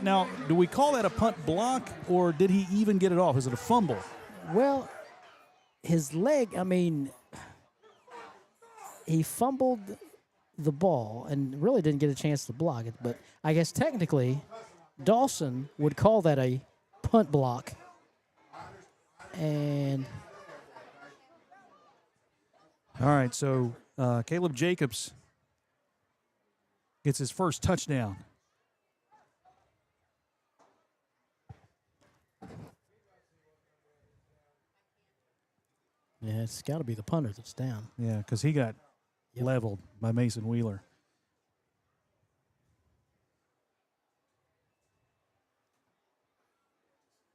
Now, do we call that a punt block, or did he even get it off? Is it a fumble? Well, his leg, I mean, he fumbled the ball and really didn't get a chance to block it. But I guess technically, Dawson would call that a punt block. And all right, so Caleb Jacobs gets his first touchdown. yeah, it's got to be the punter that's down. Yeah, because he got Yep. leveled by Mason Wheeler.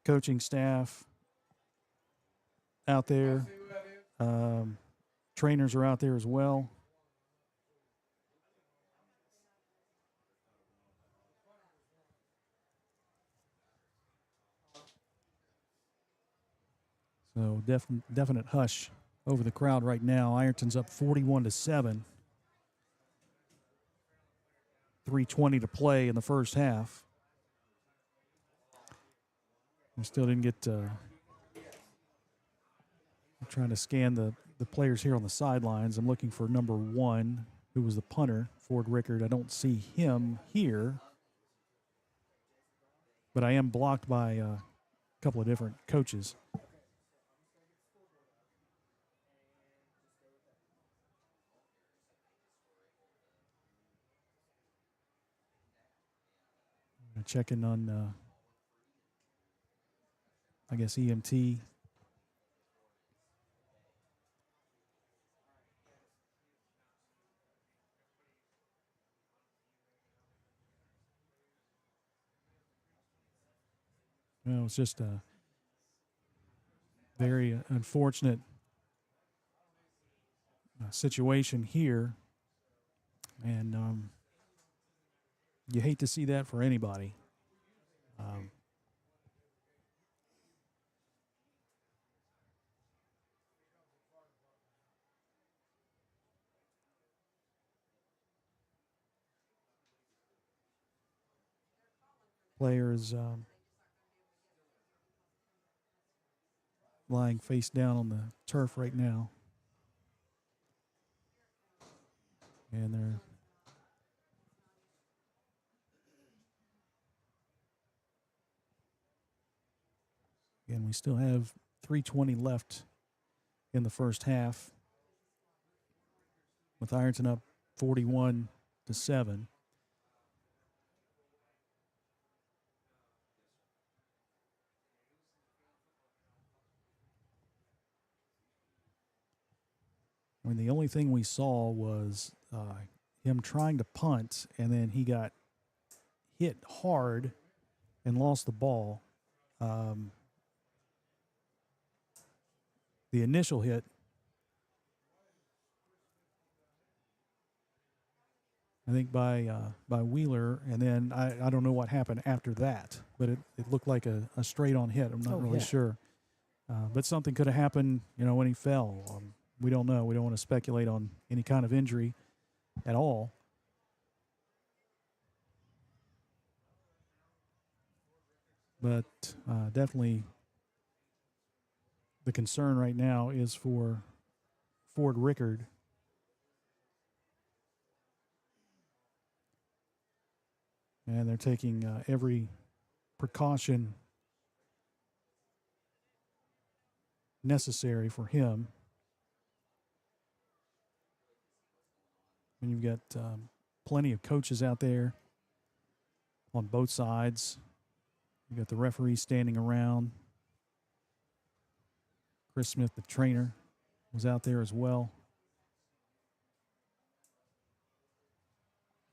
Coaching staff out there. Trainers are out there as well. So definite hush over the crowd right now. Ironton's up 41-7. 3:20 to play in the first half. We still didn't get. I'm trying to scan the players here on the sidelines. I'm looking for number 1, who was the punter, Ford Rickard. I don't see him here, but I am blocked by a couple of different coaches. Checking on, I guess, EMT. Well, it's just a very unfortunate situation here, and you hate to see that for anybody. Players lying face down on the turf right now, and they're again, we still have 3:20 left in the first half, with Ironton up 41-7. I mean, the only thing we saw was him trying to punt, and then he got hit hard and lost the ball. The initial hit, I think, by Wheeler, and then I don't know what happened after that, but it looked like a straight-on hit. I'm not really sure. But something could have happened, when he fell. We don't know. We don't want to speculate on any kind of injury at all. But definitely the concern right now is for Ford Rickard. And they're taking every precaution necessary for him. And you've got plenty of coaches out there on both sides. You've got the referee standing around. Chris Smith, the trainer, was out there as well.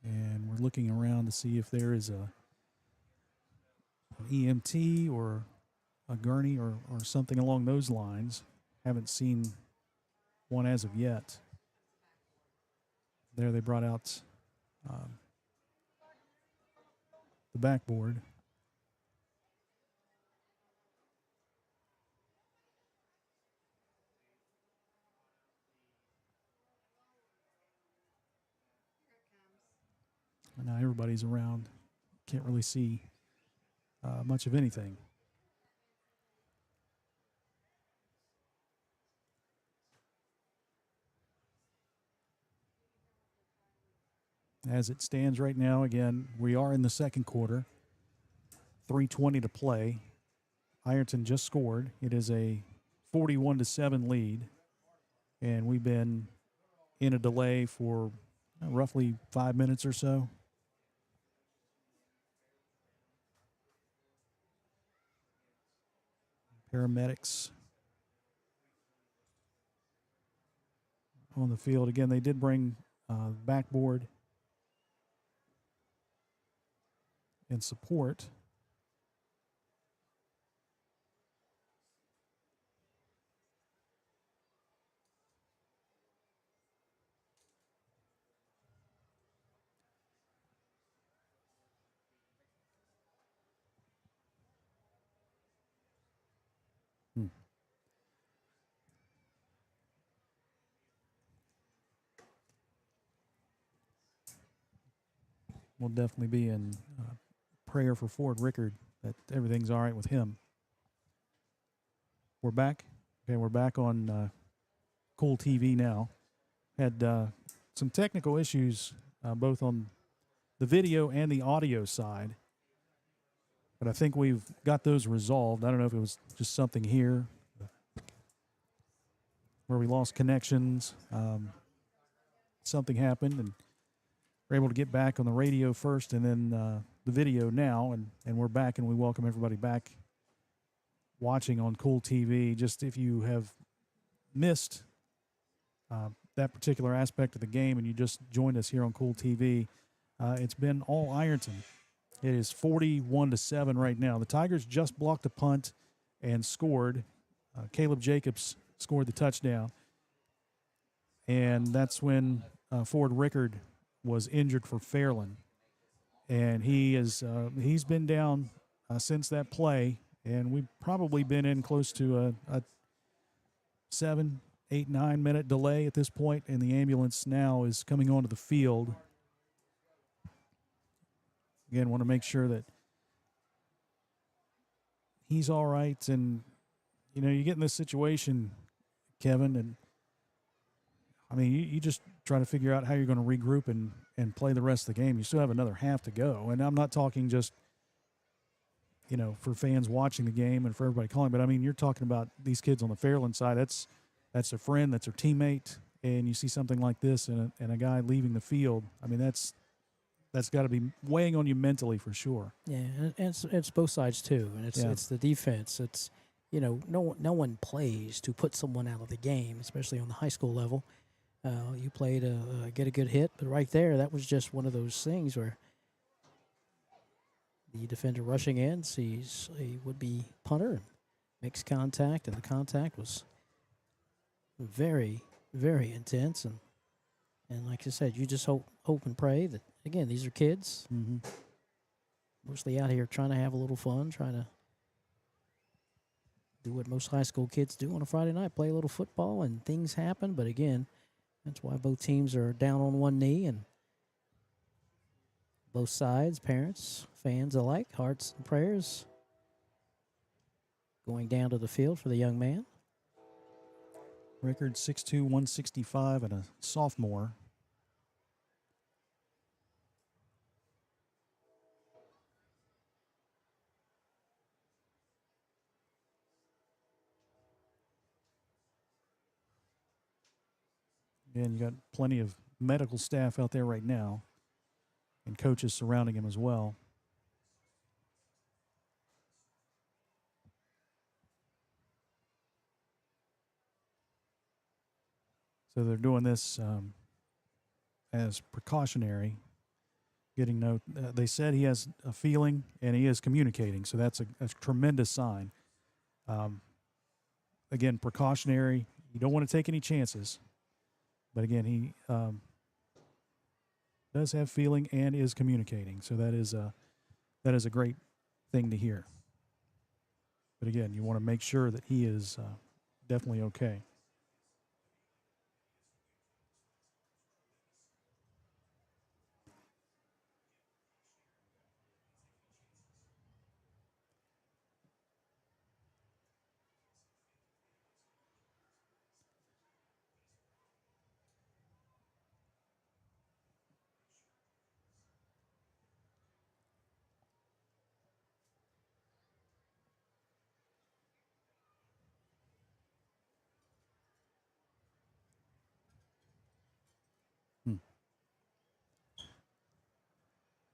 And we're looking around to see if there is an EMT or a gurney or something along those lines. Haven't seen one as of yet. There they brought out the backboard. And now everybody's around. Can't really see much of anything. As it stands right now, again, we are in the second quarter. 3:20 to play. Ironton just scored. It is a 41-7 lead, and we've been in a delay for roughly 5 minutes or so. Paramedics on the field. Again, they did bring backboard and support. We'll definitely be in prayer for Ford Rickard that everything's all right with him. We're back. Okay, we're back on KoolTv now. Had some technical issues both on the video and the audio side, but I think we've got those resolved. I don't know if it was just something here where we lost connections. Something happened, and we're able to get back on the radio first and then the video now, and we're back, and we welcome everybody back watching on KoolTv. Just if you have missed that particular aspect of the game and you just joined us here on KoolTv, it's been all Ironton. It is 41-7 right now. The Tigers just blocked a punt and scored. Caleb Jacobs scored the touchdown, and that's when Ford Rickard was injured for Fairland, and he's been down since that play, and we've probably been in close to a 7, 8, 9 minute delay at this point, and the ambulance now is coming onto the field. Again, want to make sure that he's all right, and you get in this situation, Kevin, and I mean, you just try to figure out how you're going to regroup and play the rest of the game. You still have another half to go. And I'm not talking just, for fans watching the game and for everybody calling, but I mean, you're talking about these kids on the Fairland side. That's their friend, that's their teammate, and you see something like this and a guy leaving the field. I mean, that's got to be weighing on you mentally for sure. Yeah, and it's both sides too, and it's the defense. It's no one plays to put someone out of the game, especially on the high school level. You play to get a good hit, but right there, that was just one of those things where the defender rushing in sees a would-be punter and makes contact, and the contact was very, very intense. And like I said, you just hope and pray that, again, these are kids, mostly out here trying to have a little fun, trying to do what most high school kids do on a Friday night, play a little football, and things happen. But again, that's why both teams are down on one knee, and both sides, parents, fans alike, hearts and prayers going down to the field for the young man. Rickard, 6'2", 165, and a sophomore. And you got plenty of medical staff out there right now and coaches surrounding him as well. So they're doing this as precautionary. They said he has a feeling and he is communicating, so that's a tremendous sign. Again, precautionary. You don't want to take any chances. But again, he does have feeling and is communicating, so that is a great thing to hear. But again, you want to make sure that he is definitely okay.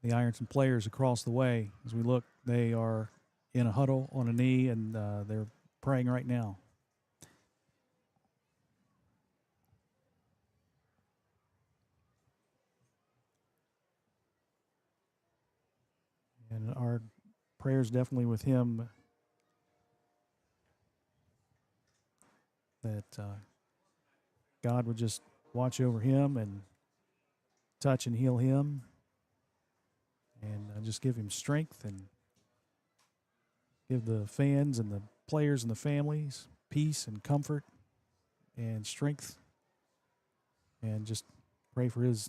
the Ironton players across the way. As we look, they are in a huddle on a knee, and they're praying right now. And our prayers definitely with him, that God would just watch over him and touch and heal him, and just give him strength, and give the fans and the players and the families peace and comfort and strength, and just pray for his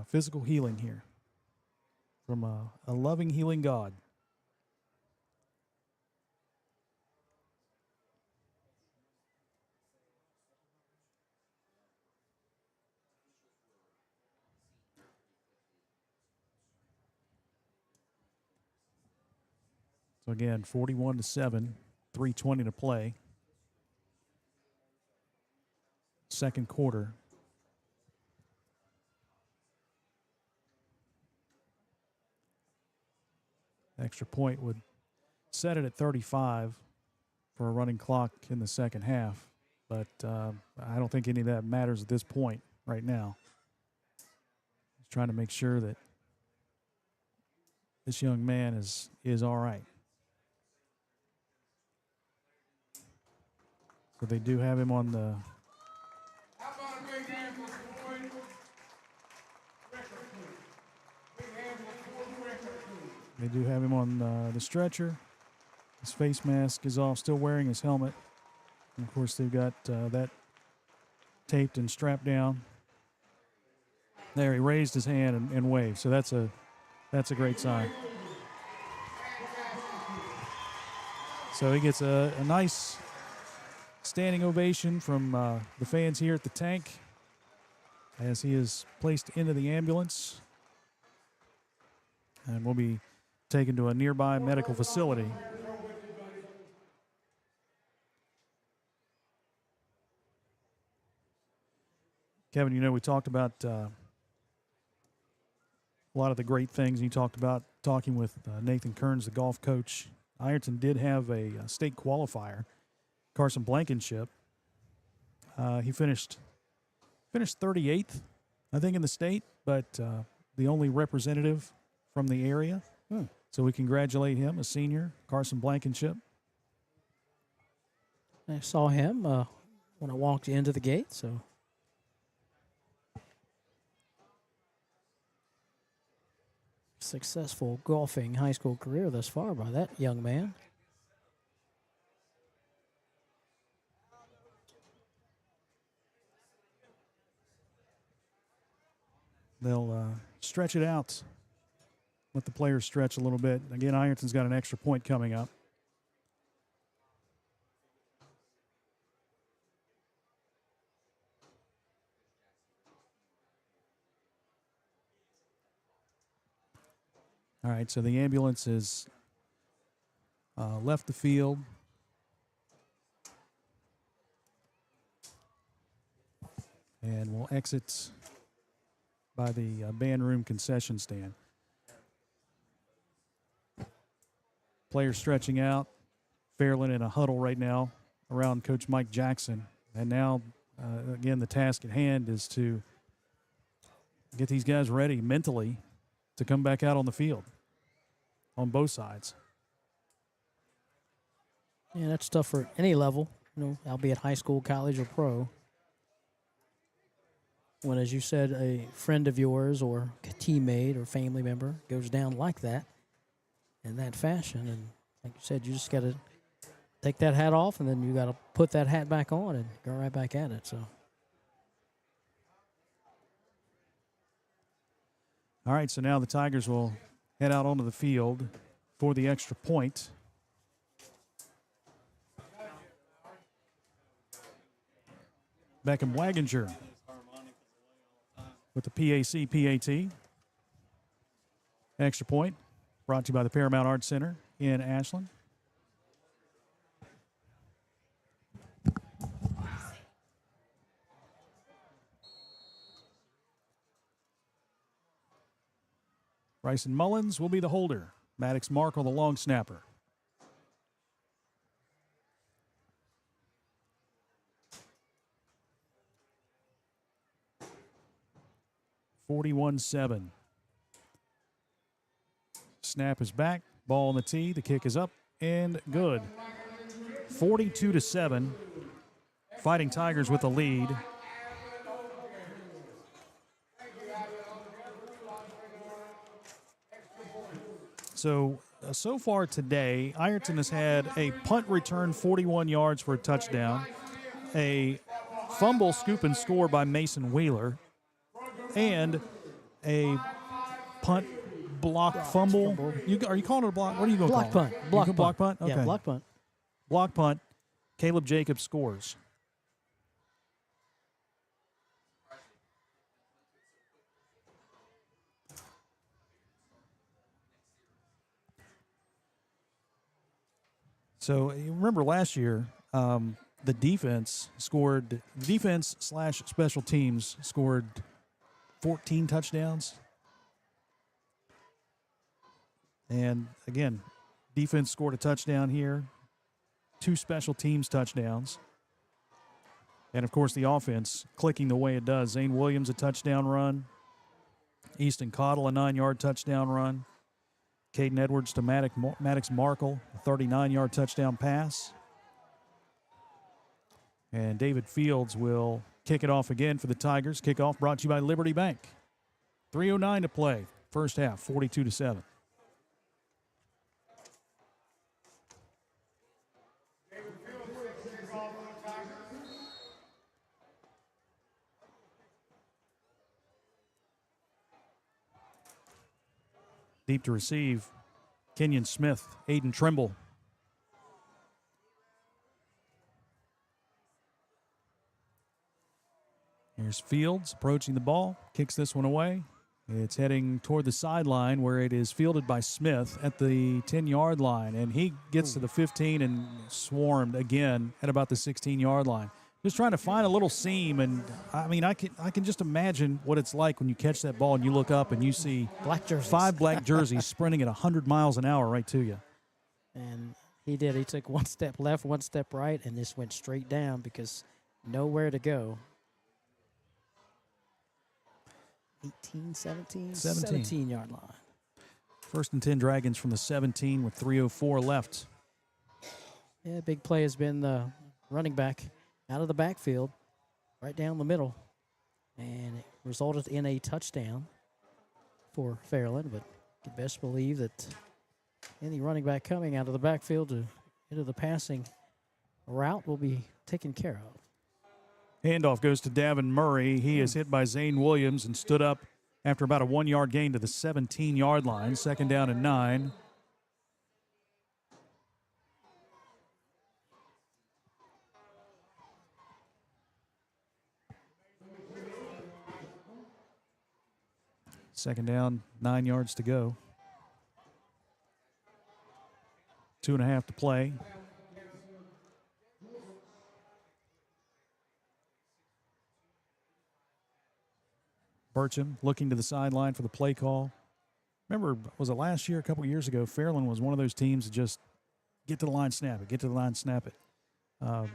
physical healing here from a loving, healing God. So again, 41-7, 3:20 to play. Second quarter. Extra point would set it at 35 for a running clock in the second half. But I don't think any of that matters at this point right now. Just trying to make sure that this young man is all right. So they do have him on the the stretcher. His face mask is off, still wearing his helmet. And of course, they've got that taped and strapped down. There, he raised his hand and waved. So that's a great sign. So he gets a nice standing ovation from the fans here at the tank as he is placed into the ambulance and will be taken to a nearby medical facility. Kevin, you know, we talked about a lot of the great things. You talked about talking with Nathan Kearns, the golf coach. Ironton did have a state qualifier, Carson Blankenship. He finished 38th, I think, in the state, but the only representative from the area. So we congratulate him, a senior, Carson Blankenship. I saw him when I walked into the gate, so. Successful golfing high school career thus far by that young man. They'll stretch it out. Let the players stretch a little bit. Again, Ironton's got an extra point coming up. All right, so the ambulance has left the field. And will exit by the band room concession stand. Players stretching out. Fairland in a huddle right now around Coach Mike Jackson. And now, again, the task at hand is to get these guys ready mentally to come back out on the field on both sides. Yeah, that's tough for any level, you know, albeit high school, college, or pro. When, as you said, a friend of yours or a teammate or family member goes down like that, in that fashion, and like you said, you just got to take that hat off, and then you got to put that hat back on and go right back at it. So. All right, so now the Tigers will head out onto the field for the extra point. Beckham Waginger with the PAT. Extra point brought to you by the Paramount Arts Center in Ashland. Bryson Mullins will be the holder. Maddox Markle, the long snapper. (41-7). Snap is back. Ball on the tee. The kick is up and good. 42-7. Fighting Tigers with the lead. So far today, Ironton has had a punt return 41 yards for a touchdown, a fumble, scoop, and score by Mason Wheeler, and a punt block fumble. Are you calling it a block? What are you going to call it? Block punt. Block punt? Okay. Yeah, block punt. Block punt. Caleb Jacobs scores. So you remember last year, the defense / special teams scored 14 touchdowns. And again, defense scored a touchdown here, 2 special teams touchdowns. And of course, the offense clicking the way it does. Zane Williams, a touchdown run. Easton Cottle, a 9-yard touchdown run. Caden Edwards to Maddox Markle, a 39-yard touchdown pass. And David Fields will kick it off again for the Tigers. Kickoff brought to you by Liberty Bank. 3:09 to play. First half, 42-7. Deep to receive, Kenyon Smith, Aiden Trimble. Here's Fields approaching the ball, kicks this one away. It's heading toward the sideline where it is fielded by Smith at the 10-yard line, and he gets to the 15 and swarmed again at about the 16-yard line. Just trying to find a little seam, and I mean, I can just imagine what it's like when you catch that ball and you look up and you see black jerseys. 5 black jerseys sprinting at 100 miles an hour right to you. And he did. He took 1 step left, 1 step right, and just went straight down because nowhere to go. 18, 17? 17-yard line. First and 10 Dragons from the 17 with 3:04 left. Yeah, big play has been the running back out of the backfield, right down the middle, and it resulted in a touchdown for Fairland, but you can best believe that any running back coming out of the backfield into the passing route will be taken care of. Handoff goes to Davin Murray. He is hit by Zane Williams and stood up after about a 1-yard gain to the 17-yard line. Second down and 9. Second down, 9 yards to go. 2.5 to play. Burcham looking to the sideline for the play call. Remember, was it last year, a couple years ago, Fairland was one of those teams that just get to the line, snap it, get to the line, snap it.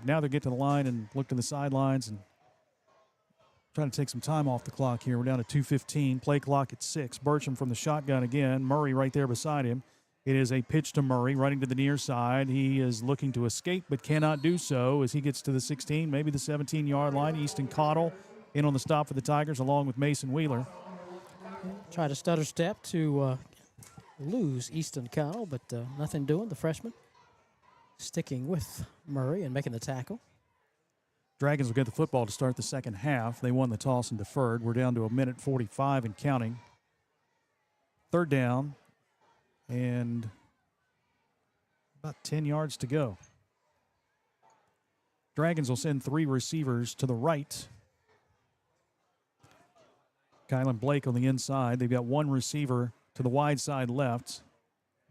Now they get to the line and look to the sidelines and trying to take some time off the clock here. We're down to 2:15. Play clock at 6. Burcham from the shotgun again. Murray right there beside him. It is a pitch to Murray, running to the near side. He is looking to escape but cannot do so as he gets to the 16, maybe the 17-yard line. Easton Cottle in on the stop for the Tigers along with Mason Wheeler. Try to stutter step to lose Easton Cottle, but nothing doing. The freshman sticking with Murray and making the tackle. Dragons will get the football to start the second half. They won the toss and deferred. We're down to 1:45 and counting. Third down and about 10 yards to go. Dragons will send 3 receivers to the right. Kylan Blake on the inside. They've got 1 receiver to the wide side left.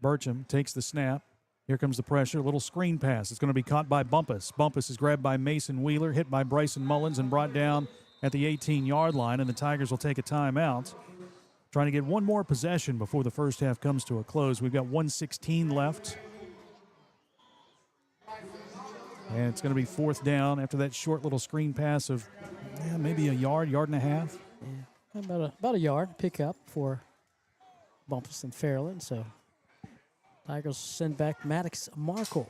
Burcham takes the snap. Here comes the pressure. Little screen pass. It's going to be caught by Bumpus. Bumpus is grabbed by Mason Wheeler, hit by Bryson Mullins, and brought down at the 18-yard line, and the Tigers will take a timeout. trying to get one more possession before the first half comes to a close. We've got 1:16 left. And it's going to be fourth down after that short little screen pass of maybe a yard and a half. Yeah, about a yard pick up for Bumpus and Fairland. So Tigers send back Maddox Markle.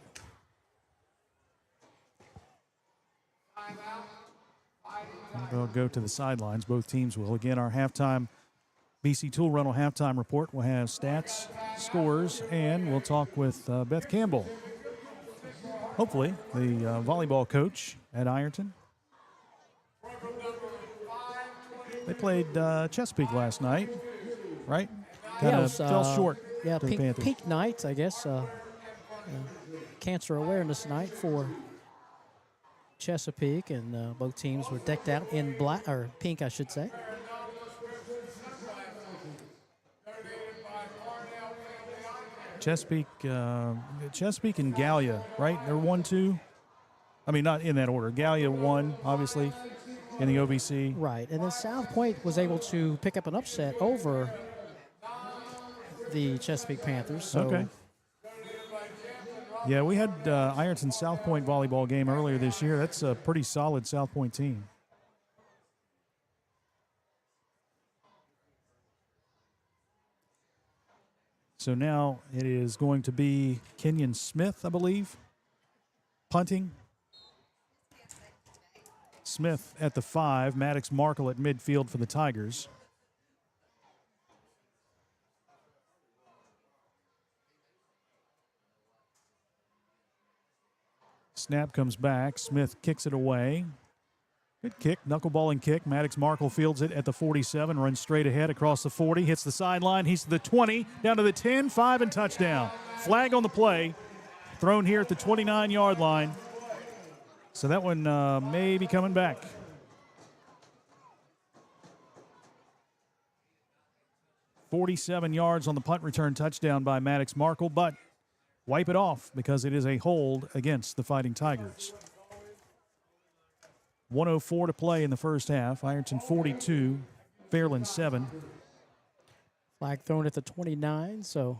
They'll go to the sidelines. Both teams will. Again, our halftime BC Tool Rental halftime report will have stats, scores, and we'll talk with Beth Campbell. Hopefully, the volleyball coach at Ironton. They played Chesapeake last night, right? Kind of fell short Yeah, to the Panthers. pink night, I guess. Cancer awareness night for Chesapeake, and both teams were decked out in black or pink, I should say. Chesapeake and Gallia, right? They're 1-2. I mean, not in that order. Gallia won, obviously, in the OVC. Right, and then South Point was able to pick up an upset over the Chesapeake Panthers. So Okay. Yeah, we had Ironton South Point volleyball game earlier this year. That's a pretty solid South Point team. So now it is going to be Kenyon Smith, I believe, punting. Smith at the 5, Maddox Markle at midfield for the Tigers. Snap comes back. Smith kicks it away. Good kick, knuckleballing kick. Maddox Markle fields it at the 47, runs straight ahead across the 40, hits the sideline. He's to the 20, down to the 10, 5, and touchdown. Flag on the play, thrown here at the 29-yard line. So that one may be coming back. $47 on the punt return touchdown by Maddox Markle, but wipe it off because it is a hold against the Fighting Tigers. 1:04 to play in the first half. Ironton 42, Fairland 7. flag thrown at the 29, so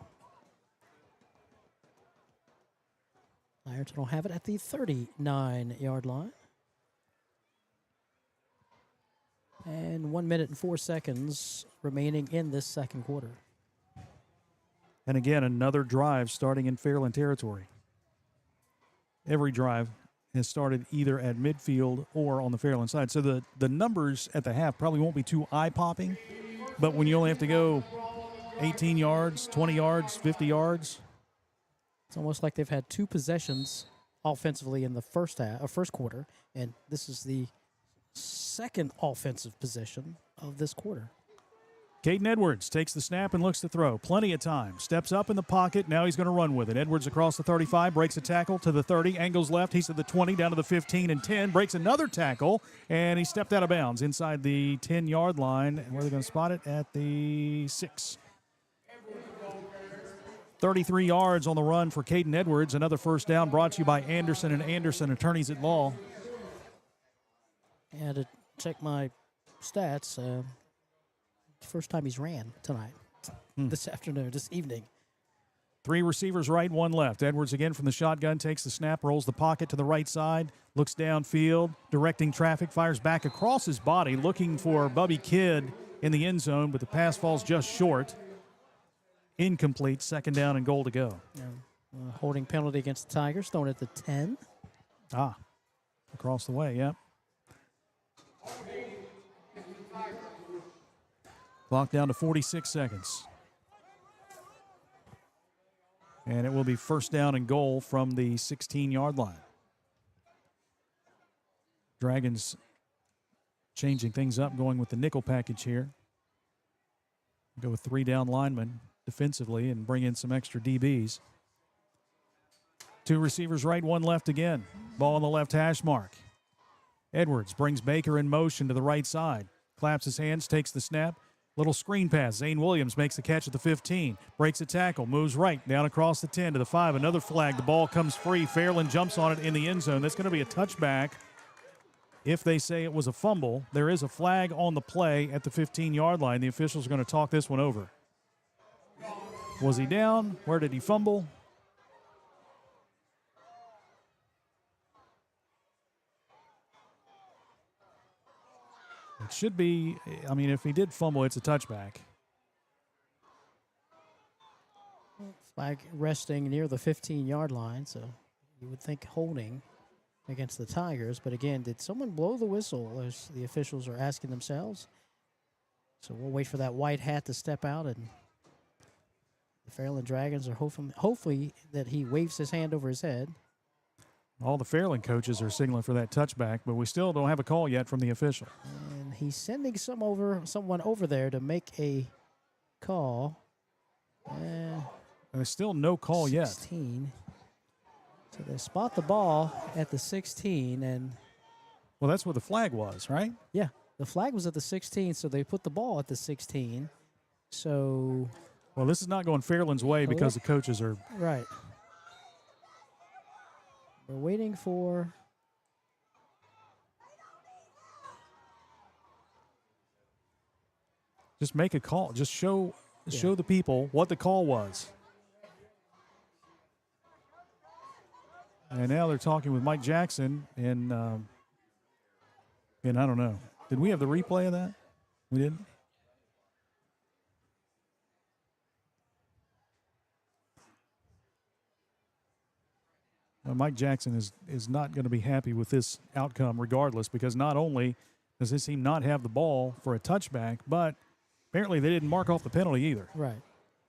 Ironton will have it at the 39-yard line. And 1 minute and 4 seconds remaining in this second quarter. And again, another drive starting in Fairland territory. Every drive has started either at midfield or on the Fairland side. So the numbers at the half probably won't be too eye-popping, but when you only have to go 18 yards, 20 yards, 50 yards. It's almost like they've had two possessions offensively in the first quarter, and this is the second offensive possession of this quarter. Caden Edwards takes the snap and looks to throw. Plenty of time. Steps up in the pocket. Now he's going to run with it. Edwards across the 35, breaks a tackle to the 30, angles left. He's at the 20, down to the 15 and 10, breaks another tackle, and he stepped out of bounds inside the 10-yard line. Where are they going to spot it? At the 6. 33 yards on the run for Caden Edwards. Another first down brought to you by Anderson and Anderson, attorneys at law. And to check my stats, first time he's ran tonight, this afternoon, this evening. 3 receivers right, 1 left. Edwards again from the shotgun, takes the snap, rolls the pocket to the right side, looks downfield, directing traffic, fires back across his body, looking for Bubby Kidd in the end zone, but the pass falls just short. Incomplete, second down and goal to go. Holding penalty against the Tigers, thrown at the 10. Across the way, yep. Clock down to 46 seconds. And it will be first down and goal from the 16-yard line. Dragons changing things up, going with the nickel package here. Go with 3 down linemen defensively and bring in some extra DBs. 2 receivers right, 1 left again. Ball on the left hash mark. Edwards brings Baker in motion to the right side. Claps his hands, takes the snap. Little screen pass. Zane Williams makes the catch at the 15. Breaks a tackle. Moves right. Down across the 10 to the 5. Another flag. The ball comes free. Fairland jumps on it in the end zone. That's going to be a touchback If they say it was a fumble, there is a flag on the play at the 15-yard line. The officials are going to talk this one over. Was he down? Where did he fumble? It should be, I mean, if he did fumble, it's a touchback. Flag resting near the 15-yard line, so you would think holding against the Tigers. But again, did someone blow the whistle, as the officials are asking themselves? So we'll wait for that white hat to step out, and the Fairland Dragons are hopefully that he waves his hand over his head. All the Fairland coaches are signaling for that touchback, but we still don't have a call yet from the official. And he's sending someone over there to make a call. There's still no call yet. 16. So they spot the ball at the 16, and Well, that's where the flag was, right? yeah, the flag was at the 16, so they put the ball at the 16. So Well, this is not going Fairland's way because the coaches are. right. We're waiting for Just make a call. Just show the people what the call was. And now they're talking with Mike Jackson, and I don't know. Did we have the replay of that? We didn't? Mike Jackson is not going to be happy with this outcome regardless, because not only does this team not have the ball for a touchback, but apparently they didn't mark off the penalty either. right.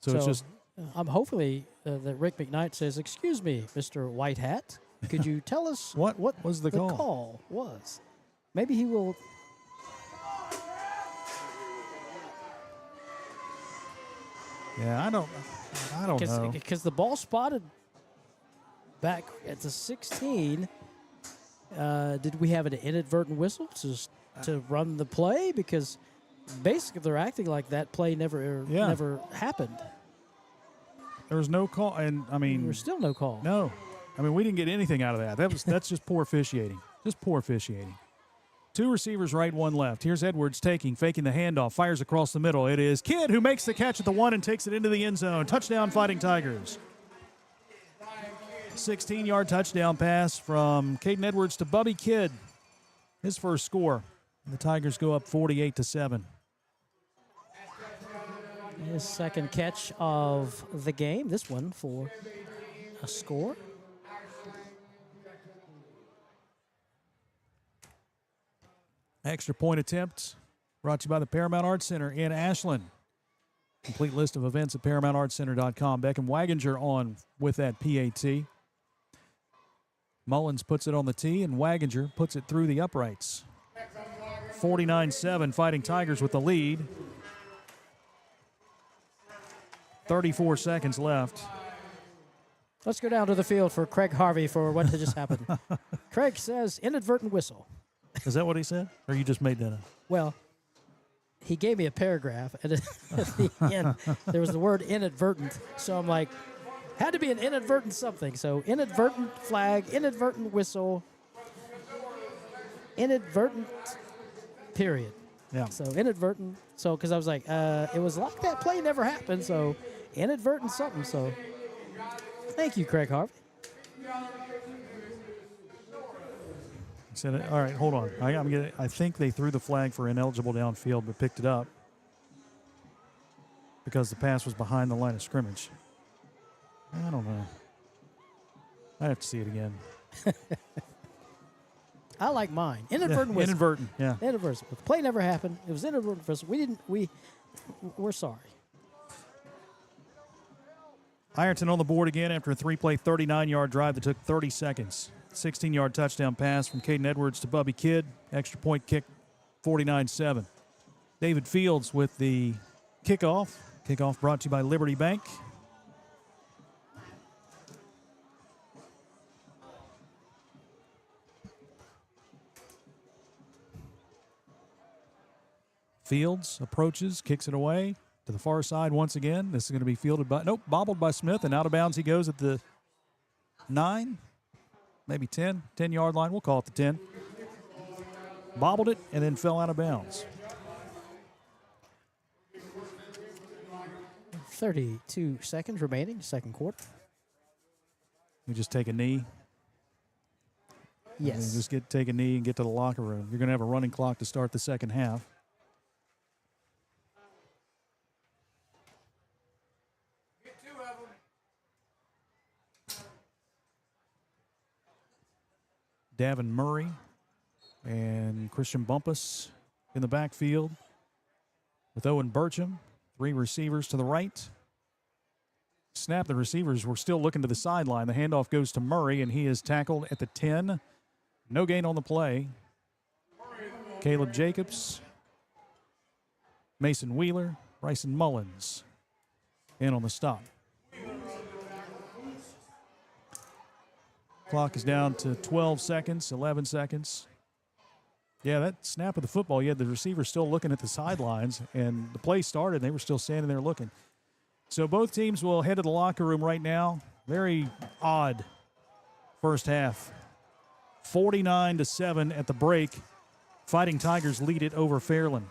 So it's just I'm hopefully that Rick McKnight says, "Excuse me, Mr. White Hat, could you tell us what was the call? call was?" Maybe he will. Yeah, I don't know. Because the ball spotted back at the 16. Did we have an inadvertent whistle to run the play? Because basically they're acting like that play never happened. There was no call, and I mean, There's still no call. no. I mean, we didn't get anything out of that. That's just poor officiating. Just poor officiating. Two receivers right, one left. Here's Edwards faking the handoff, fires across the middle. It is Kidd who makes the catch at the 1 and takes it into the end zone. Touchdown, Fighting Tigers. 16-yard touchdown pass from Caden Edwards to Bubby Kidd. His first score. The Tigers go up 48-7. His second catch of the game. This one for a score. Extra point attempt brought to you by the Paramount Arts Center in Ashland. Complete list of events at ParamountArtsCenter.com. Beckham Waginger on with that PAT. Mullins puts it on the tee, and Waginger puts it through the uprights. 49-7, Fighting Tigers with the lead. 34 seconds left. Let's go down to the field for Craig Harvey for what just happened. Craig says inadvertent whistle. Is that what he said? Or you just made that up? Well, he gave me a paragraph, and at the end, there was the word inadvertent. So I'm like, had to be an inadvertent something. So inadvertent flag, inadvertent whistle, inadvertent period. Yeah. So inadvertent. So because I was like, it was like that play never happened. So inadvertent something. So thank you, Craig Harvey. Said, all right, hold on. I think they threw the flag for ineligible downfield, but picked it up because the pass was behind the line of scrimmage. I don't know. I have to see it again. I like mine. Inadvertent whistle. Inadvertent, yeah. Inadvertent. The play never happened. It was inadvertent whistle. We're sorry. Ironton on the board again after a 3-play, 39-yard drive that took 30 seconds. 16-yard touchdown pass from Caden Edwards to Bubby Kidd. Extra point kick, 49-7. David Fields with the kickoff. Kickoff brought to you by Liberty Bank. Fields approaches, kicks it away to the far side once again. This is going to be fielded by, bobbled by Smith, and out of bounds he goes at the 9, maybe 10-yard line. We'll call it the 10. bobbled it, and then fell out of bounds. 32 seconds remaining, second quarter. You just take a knee. Yes. Just take a knee and get to the locker room. You're going to have a running clock to start the second half. Davin Murray and Christian Bumpus in the backfield with Owen Burcham. 3 receivers to the right. Snap, the receivers were still looking to the sideline. The handoff goes to Murray, and he is tackled at the 10. No gain on the play. Caleb Jacobs, Mason Wheeler, Bryson Mullins in on the stop. Clock is down to 12 seconds, 11 seconds. Yeah, that snap of the football, you had the receiver still looking at the sidelines, and the play started, and they were still standing there looking. So both teams will head to the locker room right now. Very odd first half. 49-7 at the break. Fighting Tigers lead it over Fairland.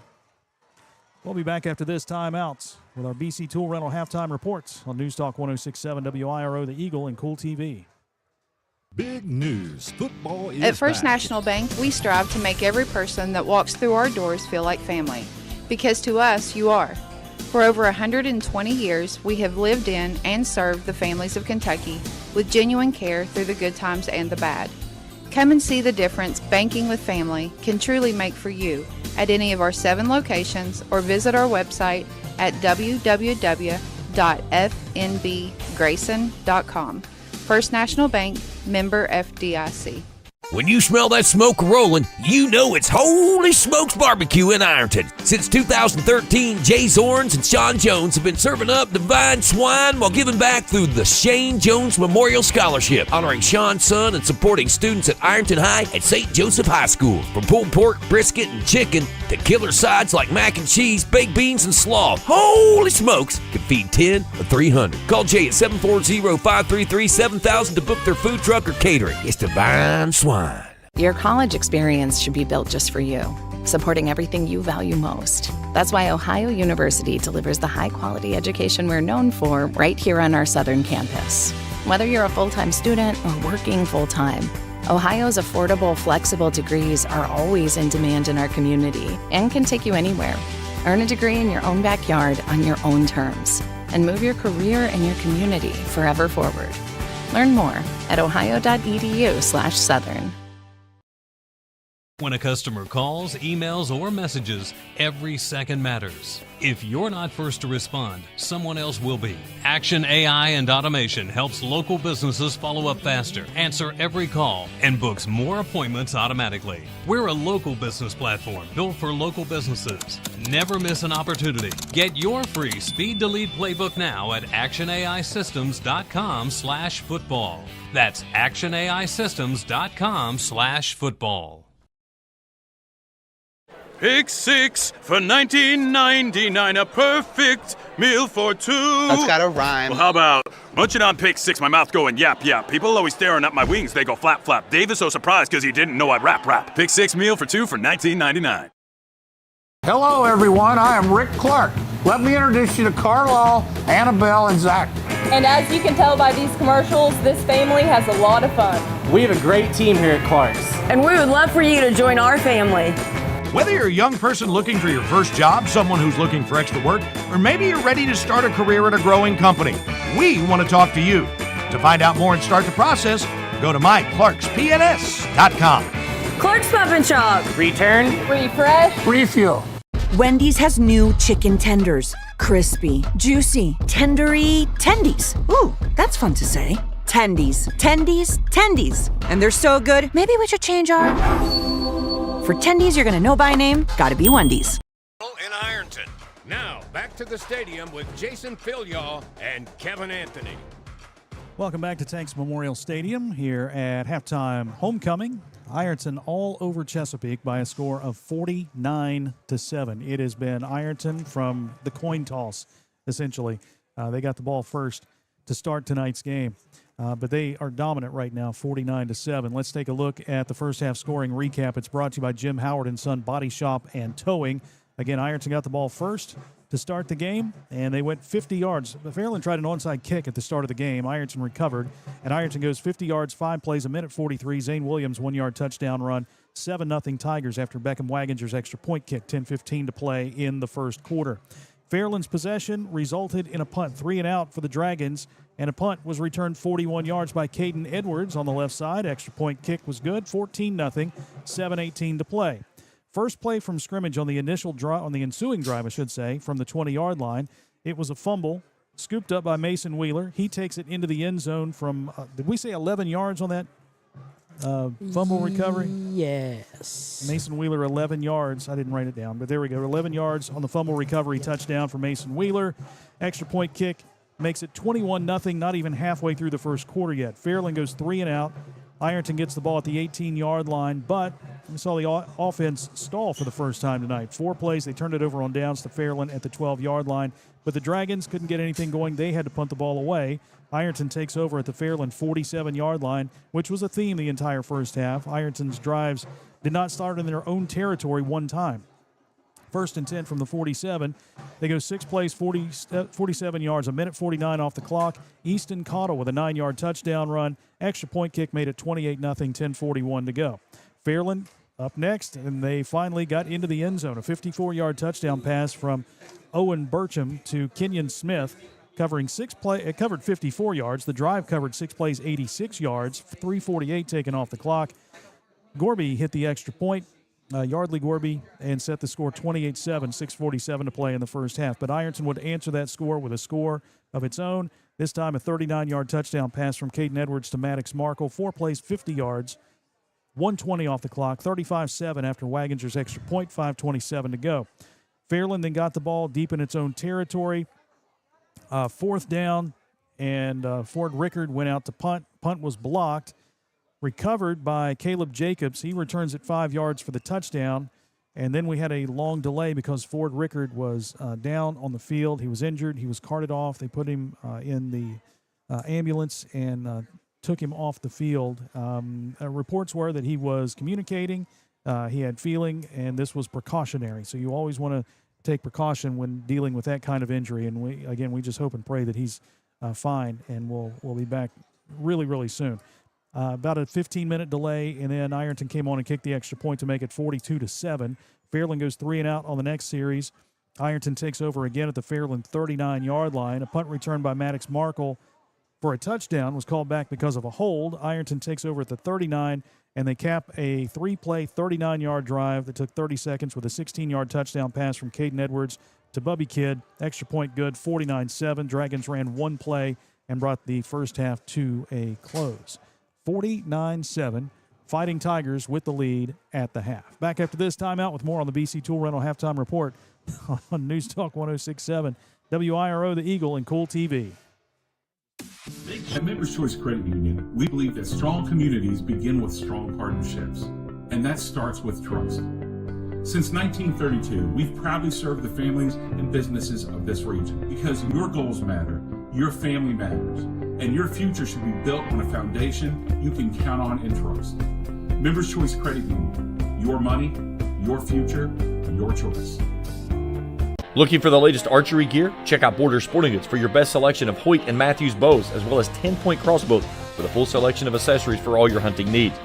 We'll be back after this timeout with our BC Tool Rental halftime reports on News Talk 106.7 WIRO, The Eagle, and KoolTv. Big news. Football is At First back. National Bank, we strive to make every person that walks through our doors feel like family. Because to us, you are. For over 120 years, we have lived in and served the families of Kentucky with genuine care through the good times and the bad. Come and see the difference banking with family can truly make for you at any of our 7 locations, or visit our website at www.fnbgrayson.com. First National Bank, member FDIC. When you smell that smoke rolling, you know it's Holy Smokes Barbecue in Ironton. Since 2013, Jay Zorns and Sean Jones have been serving up divine swine while giving back through the Shane Jones Memorial Scholarship, honoring Sean's son and supporting students at Ironton High and St. Joseph High School. From pulled pork, brisket, and chicken to killer sides like mac and cheese, baked beans, and slaw, Holy Smokes can feed 10 or 300. Call Jay at 740-533-7000 to book their food truck or catering. It's divine swine. Your college experience should be built just for you, supporting everything you value most. That's why Ohio University delivers the high-quality education we're known for right here on our southern campus. Whether you're a full-time student or working full-time, Ohio's affordable, flexible degrees are always in demand in our community and can take you anywhere. Earn a degree in your own backyard on your own terms and move your career and your community forever forward. Learn more at ohio.edu/southern. When a customer calls, emails, or messages, every second matters. If you're not first to respond, someone else will be. Action AI and Automation helps local businesses follow up faster, answer every call, and books more appointments automatically. We're a local business platform built for local businesses. Never miss an opportunity. Get your free Speed Delete playbook now at actionaisystems.com/football. That's actionaisystems.com/football. Pick 6 for $19.99, a perfect meal for 2. That's gotta rhyme. Well, how about munching on Pick 6, my mouth going yap, yap. People always staring at my wings, they go flap, flap. Dave is so surprised because he didn't know I'd rap. Pick 6 meal for 2 for $19.99. Hello, everyone. I am Rick Clark. Let me introduce you to Carlisle, Annabelle, and Zach. And as you can tell by these commercials, this family has a lot of fun. We have a great team here at Clark's. And we would love for you to join our family. Whether you're a young person looking for your first job, someone who's looking for extra work, or maybe you're ready to start a career at a growing company, we want to talk to you. To find out more and start the process, go to myclarkspns.com. Clark's Pub and Shop. Return. Refresh. Refuel. Wendy's has new chicken tenders. Crispy, juicy, tendery tendies. Ooh, that's fun to say. Tendies, tendies, tendies. And they're so good, maybe we should change our... For tendies you're gonna know by name, gotta be Wendy's. In Ironton. Now, back to the stadium with Jason Philyaw and Kevin Anthony. Welcome back to Tanks Memorial Stadium here at halftime homecoming. Ironton all over Chesapeake by a score of 49-7. It has been Ironton from the coin toss, essentially. They got the ball first to start tonight's game. But they are dominant right now, 49-7. Let's take a look at the first half scoring recap. It's brought to you by Jim Howard and Son Body Shop and Towing. Again, Ironton got the ball first to start the game, and they went 50 yards. Fairland tried an onside kick at the start of the game. Ironton recovered, and Ironton goes 50 yards, 5 plays, a minute 43. Zane Williams, 1-yard touchdown run. 7-0 Tigers after Beckham Waginger's extra point kick. 10:15 to play in the first quarter. Fairland's possession resulted in a punt, 3 and out for the Dragons, and a punt was returned 41 yards by Caden Edwards on the left side. Extra point kick was good, 14-0, 7:18 to play. First play from scrimmage on the ensuing drive, from the 20-yard line. It was a fumble, scooped up by Mason Wheeler. He takes it into the end zone from, did we say 11 yards on that fumble recovery? Yes. Mason Wheeler, 11 yards. I didn't write it down, but there we go. 11 yards on the fumble recovery touchdown for Mason Wheeler. Extra point kick makes it 21-0, not even halfway through the first quarter yet. Fairland goes 3 and out. Ironton gets the ball at the 18-yard line, but we saw the offense stall for the first time tonight. 4 plays, they turned it over on downs to Fairland at the 12-yard line, but the Dragons couldn't get anything going. They had to punt the ball away. Ironton takes over at the Fairland 47-yard line, which was a theme the entire first half. Ironton's drives did not start in their own territory one time. 1st and 10 from the 47. They go 6 plays, 47 yards, a minute 49 off the clock. Easton Cottle with a 9-yard touchdown run. Extra point kick made it 28-0, 10:41 to go. Fairland up next, and they finally got into the end zone. A 54-yard touchdown pass from Owen Burcham to Kenyon Smith, covering it covered 54 yards. The drive covered 6 plays, 86 yards, 3:48 taken off the clock. Gorby hit the extra point. Yardley Gorby, and set the score 28-7, 6:47 to play in the first half. But Ironton would answer that score with a score of its own. This time a 39-yard touchdown pass from Caden Edwards to Maddox Markle. 4 plays, 50 yards, 1:20 off the clock, 35-7 after Waginger's extra point, 5:27 to go. Fairland then got the ball deep in its own territory. 4th down, and Ford Rickard went out to punt. Punt was blocked. Recovered by Caleb Jacobs. He returns it 5 yards for the touchdown. And then we had a long delay because Ford Rickard was down on the field. He was injured. He was carted off. They put him in the ambulance and took him off the field. Reports were that he was communicating. He had feeling, and this was precautionary. So you always want to take precaution when dealing with that kind of injury. And we just hope and pray that he's fine, and we'll be back really, really soon. About a 15-minute delay, and then Ironton came on and kicked the extra point to make it 42-7. Fairland goes 3 and out on the next series. Ironton takes over again at the Fairland 39-yard line. A punt return by Maddox Markle for a touchdown was called back because of a hold. Ironton takes over at the 39, and they cap a 3-play, 39-yard drive that took 30 seconds with a 16-yard touchdown pass from Caden Edwards to Bubby Kidd. Extra point good, 49-7. Dragons ran 1 play and brought the first half to a close. 49-7, Fighting Tigers with the lead at the half. Back after this timeout with more on the BC Tool Rental Halftime Report on News Talk 106.7, WIRO, The Eagle, and KoolTv. At Members Choice Credit Union, we believe that strong communities begin with strong partnerships, and that starts with trust. Since 1932, we've proudly served the families and businesses of this region because your goals matter, your family matters, and your future should be built on a foundation you can count on and trust. Members Choice Credit Union, your money, your future, your choice. Looking for the latest archery gear? Check out Border Sporting Goods for your best selection of Hoyt and Matthews bows, as well as 10-point crossbows with a full selection of accessories for all your hunting needs.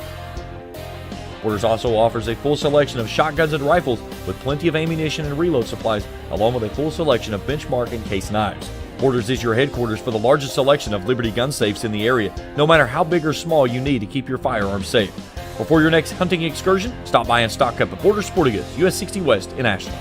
Borders also offers a full selection of shotguns and rifles with plenty of ammunition and reload supplies, along with a full selection of benchmark and case knives. Borders is your headquarters for the largest selection of Liberty gun safes in the area, no matter how big or small you need to keep your firearms safe. Before your next hunting excursion, stop by and stock up at Border Sporting Goods, US 60 West in Ashland.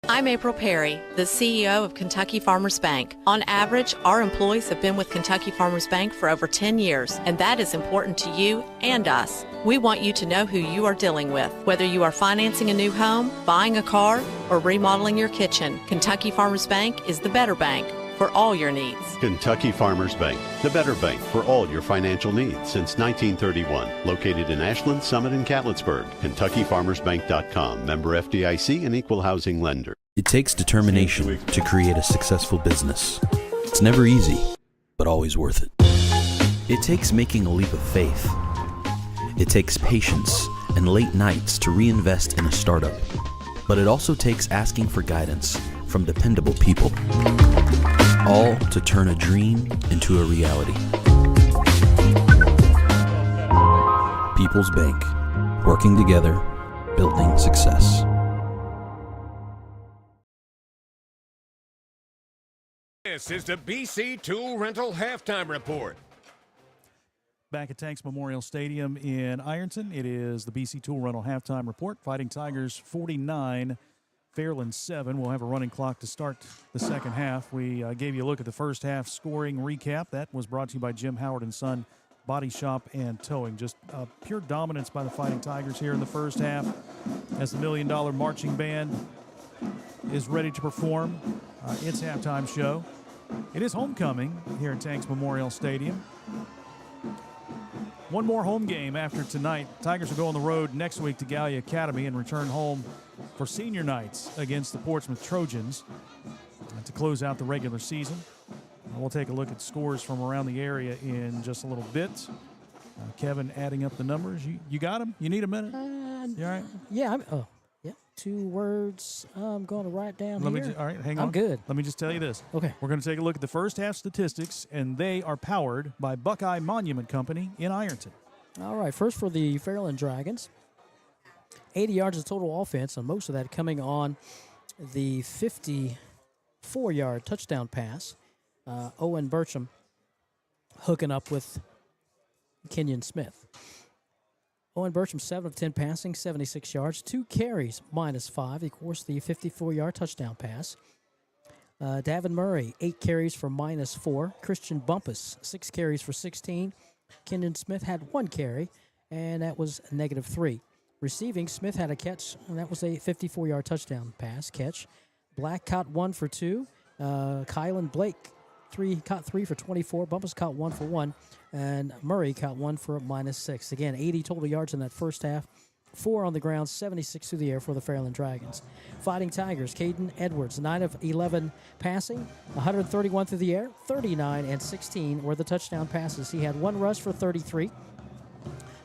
I'm April Perry, the CEO of Kentucky Farmers Bank. On average, our employees have been with Kentucky Farmers Bank for over 10 years, and that is important to you and us. We want you to know who you are dealing with. Whether you are financing a new home, buying a car, or remodeling your kitchen, Kentucky Farmers Bank is the better bank for all your needs. Kentucky Farmers Bank, the better bank for all your financial needs since 1931. Located in Ashland, Summit, and Catlettsburg. KentuckyFarmersBank.com. Member FDIC and equal housing lender. It takes determination to create a successful business. It's never easy, but always worth it. It takes making a leap of faith. It takes patience and late nights to reinvest in a startup. But it also takes asking for guidance from dependable people. All to turn a dream into a reality. People's Bank. Working together, building success. This is the BC Tool Rental Halftime Report. Back at Tanks Memorial Stadium in Ironton, it is the BC Tool Rental Halftime Report. Fighting Tigers 49, Fairland 7. We'll have a running clock to start the second half. We gave you a look at the first half scoring recap. That was brought to you by Jim Howard & Son Body Shop and Towing. Just pure dominance by the Fighting Tigers here in the first half as the $1 Million Marching Band is ready to perform its halftime show. It is homecoming here at Tanks Memorial Stadium. One more home game after tonight. Tigers will go on the road next week to Gallia Academy and return home for senior nights against the Portsmouth Trojans to close out the regular season. We'll take a look at scores from around the area in just a little bit. Kevin adding up the numbers. You got them? You need a minute? You all right? Yeah. Yeah. 2 words. I'm going to write down here. All right, hang on. I'm good. Let me just tell you this. Okay. We're going to take a look at the first half statistics, and they are powered by Buckeye Monument Company in Ironton. All right. First for the Fairland Dragons. 80 yards of total offense, and most of that coming on the 54-yard touchdown pass. Owen Burcham hooking up with Kenyon Smith. Owen Burcham, 7 of 10 passing, 76 yards, 2 carries, -5. Of course, the 54-yard touchdown pass. Davin Murray, 8 carries for -4. Christian Bumpus, 6 carries for 16. Kenyon Smith had 1 carry, and that was -3. Receiving, Smith had a catch, and that was a 54-yard touchdown pass catch. Black caught 1 for 2. Kylan Blake caught 3 for 24. Bumpus caught 1 for 1. And Murray caught 1 for -6. Again, 80 total yards in that first half. 4 on the ground, 76 through the air for the Fairland Dragons. Fighting Tigers, Caden Edwards, 9 of 11 passing, 131 through the air, 39 and 16 were the touchdown passes. He had 1 rush for 33.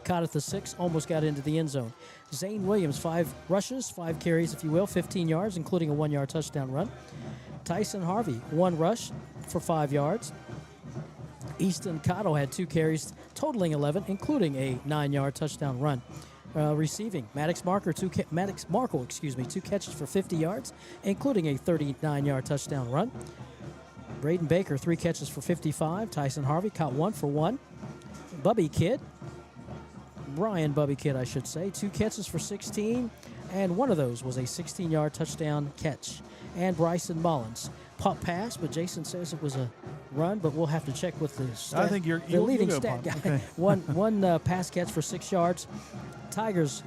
Caught at the 6, almost got into the end zone. Zane Williams, 5 rushes, 5 carries, if you will, 15 yards, including a 1-yard touchdown run. Tyson Harvey, 1 rush for 5 yards. Easton Cotto had 2 carries, totaling 11, including a 9-yard touchdown run. Receiving, Maddox Markle, 2 catches for 50 yards, including a 39-yard touchdown run. Braden Baker, 3 catches for 55. Tyson Harvey caught 1 for 1. Brian Bubby Kidd, I should say, 2 catches for 16, and one of those was a 16-yard touchdown catch. And Bryson Mullins, pop pass, but Jason says it was a run, but we'll have to check with the stat, I think the leading stat guy. Okay. one pass catch for 6 yards. Tigers,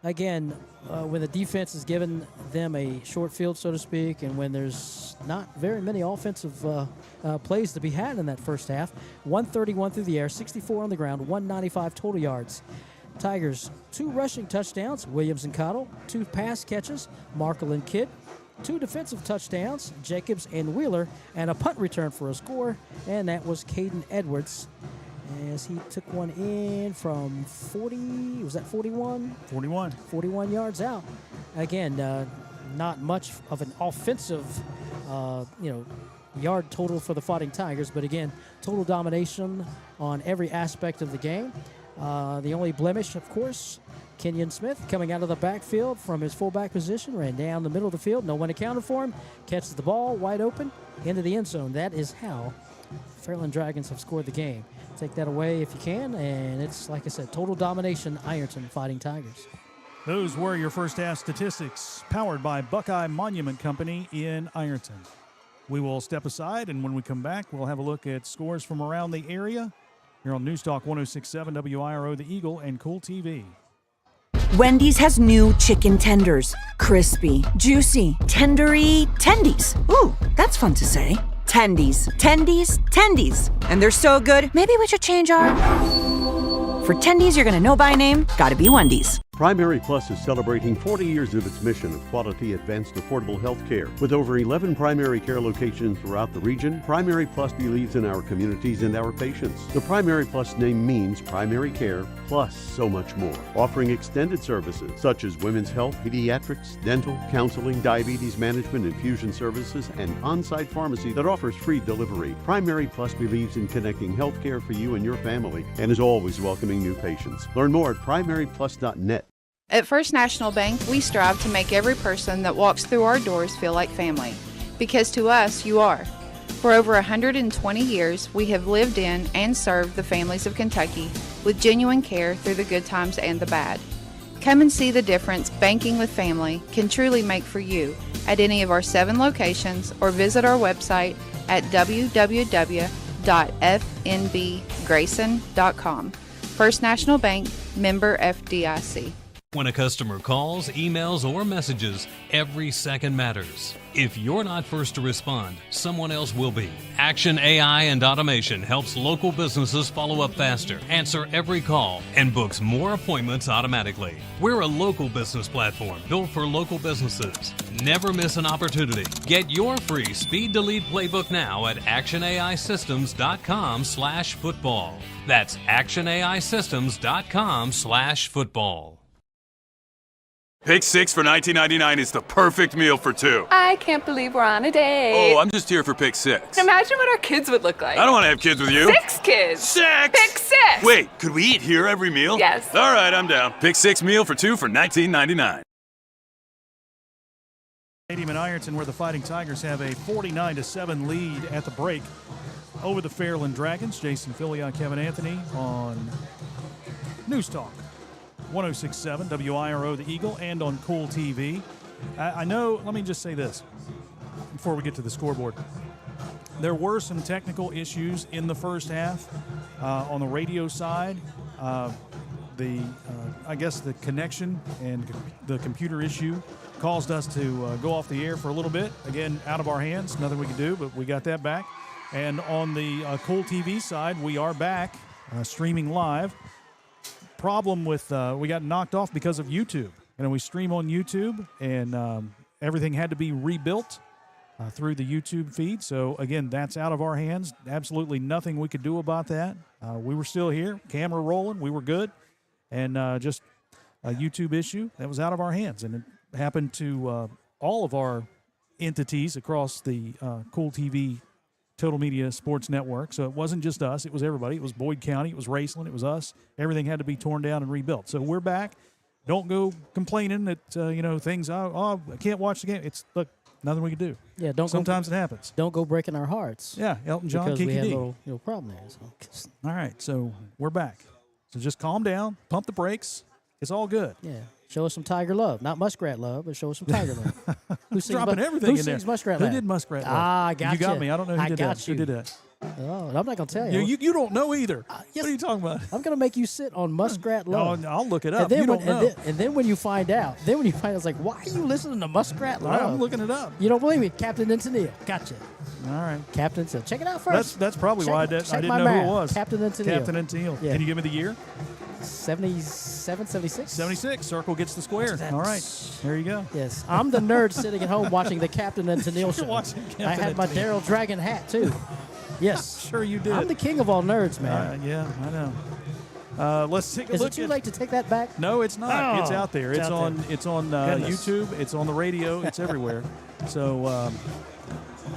again, when the defense is giving them a short field, so to speak, and when there's not very many offensive plays to be had in that first half, 131 through the air, 64 on the ground, 195 total yards. Tigers, 2 rushing touchdowns, Williams and Cottle, 2 pass catches, Markle and Kidd, 2 defensive touchdowns, Jacobs and Wheeler, and a punt return for a score, and that was Caden Edwards as he took one in from 40, was that 41? 41. 41 yards out. Again, not much of an offensive, yard total for the Fighting Tigers, but again, total domination on every aspect of the game. The only blemish, of course, Kenyon Smith coming out of the backfield from his fullback position, ran down the middle of the field, no one accounted for him, catches the ball wide open into the end zone. That is how Fairland Dragons have scored the game. Take that away if you can, and it's, like I said, total domination, Ironton Fighting Tigers. Those were your first half statistics, powered by Buckeye Monument Company in Ironton. We will step aside, and when we come back, we'll have a look at scores from around the area here on News Talk 106.7 WIRO, The Eagle, and KoolTv. Wendy's has new chicken tenders. Crispy, juicy, tendery tendies. Ooh, that's fun to say. Tendies, tendies, tendies. And they're so good, maybe we should change our... For tendies you're gonna know by name, gotta be Wendy's. Primary Plus is celebrating 40 years of its mission of quality, advanced, affordable health care. With over 11 primary care locations throughout the region, Primary Plus believes in our communities and our patients. The Primary Plus name means primary care plus so much more, offering extended services such as women's health, pediatrics, dental, counseling, diabetes management, infusion services, and on-site pharmacy that offers free delivery. Primary Plus believes in connecting health care for you and your family and is always welcoming new patients. Learn more at primaryplus.net. At First National Bank, we strive to make every person that walks through our doors feel like family, because to us, you are. For over 120 years, we have lived in and served the families of Kentucky with genuine care through the good times and the bad. Come and see the difference banking with family can truly make for you at any of our 7 locations, or visit our website at www.fnbgrayson.com. First National Bank, member FDIC. When a customer calls, emails, or messages, every second matters. If you're not first to respond, someone else will be. Action AI and Automation helps local businesses follow up faster, answer every call, and books more appointments automatically. We're a local business platform built for local businesses. Never miss an opportunity. Get your free Speed Delete playbook now at actionaisystems.com/football. That's actionaisystems.com/football. Pick 6 for $19.99 is the perfect meal for 2. I can't believe we're on a date. Oh, I'm just here for Pick 6. Imagine what our kids would look like. I don't want to have kids with you. 6 kids. 6! Pick 6! Wait, could we eat here every meal? Yes. All right, I'm down. Pick 6 meal for 2 for $19.99. Stadium in Ironton, where the Fighting Tigers have a 49-7 lead at the break over the Fairland Dragons. Jason Filion, Kevin Anthony on News Talk 106.7 WIRO The Eagle and on KoolTv. I know, let me just say this before we get to the scoreboard. There were some technical issues in the first half on the radio side. I guess the connection and the computer issue caused us to go off the air for a little bit. Again, out of our hands, nothing we can do, but we got that back. And on the KoolTv side, we are back streaming live. Problem with we got knocked off because of YouTube. We stream on YouTube, and everything had to be rebuilt through the YouTube feed. So again, that's out of our hands. Absolutely nothing we could do about that. We were still here, camera rolling, we were good, and just a YouTube issue that was out of our hands, and it happened to all of our entities across the KoolTv Total Media Sports Network. So it wasn't just us, it was everybody. It was Boyd County, it was Raceland, it was us. Everything had to be torn down and rebuilt. So we're back. Don't go complaining that things. I can't watch the game. It's look, nothing we can do. Yeah, Sometimes it happens. Don't go breaking our hearts. Yeah, Elton John, because Kiki we had D. a little problem there. So. All right, so we're back. So just calm down, pump the brakes. It's all good. Yeah, show us some Tiger love, not Muskrat love, but show us some Tiger love. Who sings dropping everything who in there? Sings Muskrat Who love? did Muskrat love? Ah, I got you. Got me. I don't know who did that. You. Who did that? Oh, I'm not gonna tell you. You don't know either. Yes, what are you talking about? I'm gonna make you sit on Muskrat love. No, I'll look it up. And then you don't know. And then when you find out, it's like, why are you listening to Muskrat love? I'm looking it up. You don't believe me? Captain Entenil. Gotcha. All right. Captain Entenil. Check it out first. That's probably why I didn't know who it was. Captain Entenil. Captain Entenil. Yeah. Can you give me the year? 77, 76? 76. Circle gets the square. All right. There you go. Yes. I'm the nerd sitting at home watching the Captain Entenil show. Watching Captain I had my Entenil. Daryl Dragon hat, too. Yes. Sure you did. I'm the king of all nerds, man. Yeah, I know. Let's take a look. Is it too late to take that back? No, it's not. Oh, it's out there. It's on YouTube. It's on the radio. It's everywhere. So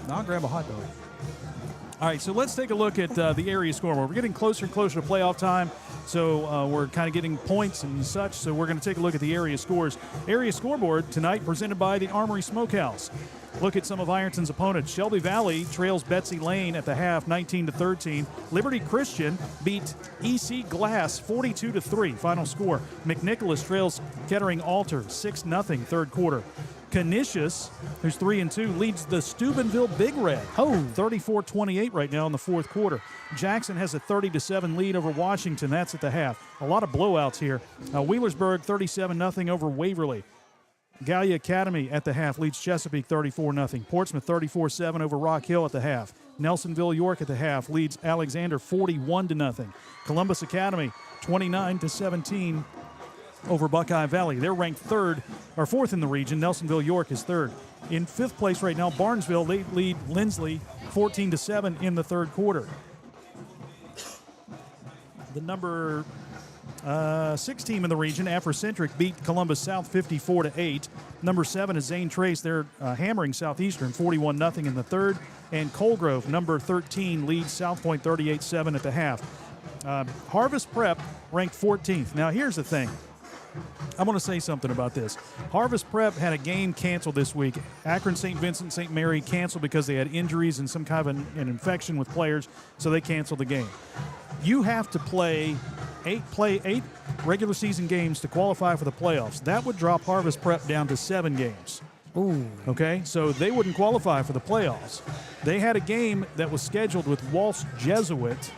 I'll grab a hot dog. All right, so let's take a look at the area scoreboard. We're getting closer and closer to playoff time, so we're kind of getting points and such, so we're going to take a look at the area scores. Area scoreboard tonight presented by the Armory Smokehouse. Look at some of Ironton's opponents. Shelby Valley trails Betsy Lane at the half, 19-13. Liberty Christian beat EC Glass 42-3. Final score. McNicholas trails Kettering Alter 6-0 third quarter. Canisius, who's 3-2, leads the Steubenville Big Red. 34-28 right now in the fourth quarter. Jackson has a 30-7 lead over Washington. That's at the half. A lot of blowouts here. Wheelersburg 37-0 over Waverly. Gallia Academy at the half leads Chesapeake 34-0. Portsmouth 34-7 over Rock Hill at the half. Nelsonville York at the half leads Alexander 41-0. Columbus Academy 29-17 over Buckeye Valley. They're ranked fourth in the region. Nelsonville York is third. In fifth place right now, Barnesville, they lead Lindsley 14-7 in the third quarter. The number 6 team in the region, Afrocentric, beat Columbus South 54-8. Number 7 is Zane Trace. They're hammering Southeastern 41-0 in the third. And Coalgrove, number 13, leads South Point 38-7 at the half. Harvest Prep ranked 14th. Now, here's the thing. I want to say something about this. Harvest Prep had a game canceled this week. Akron St. Vincent St. Mary canceled because they had injuries and some kind of an infection with players, so they canceled the game. You have to play eight regular season games to qualify for the playoffs. That would drop Harvest Prep down to 7 games. Ooh. Okay, so they wouldn't qualify for the playoffs. They had a game that was scheduled with Walsh Jesuit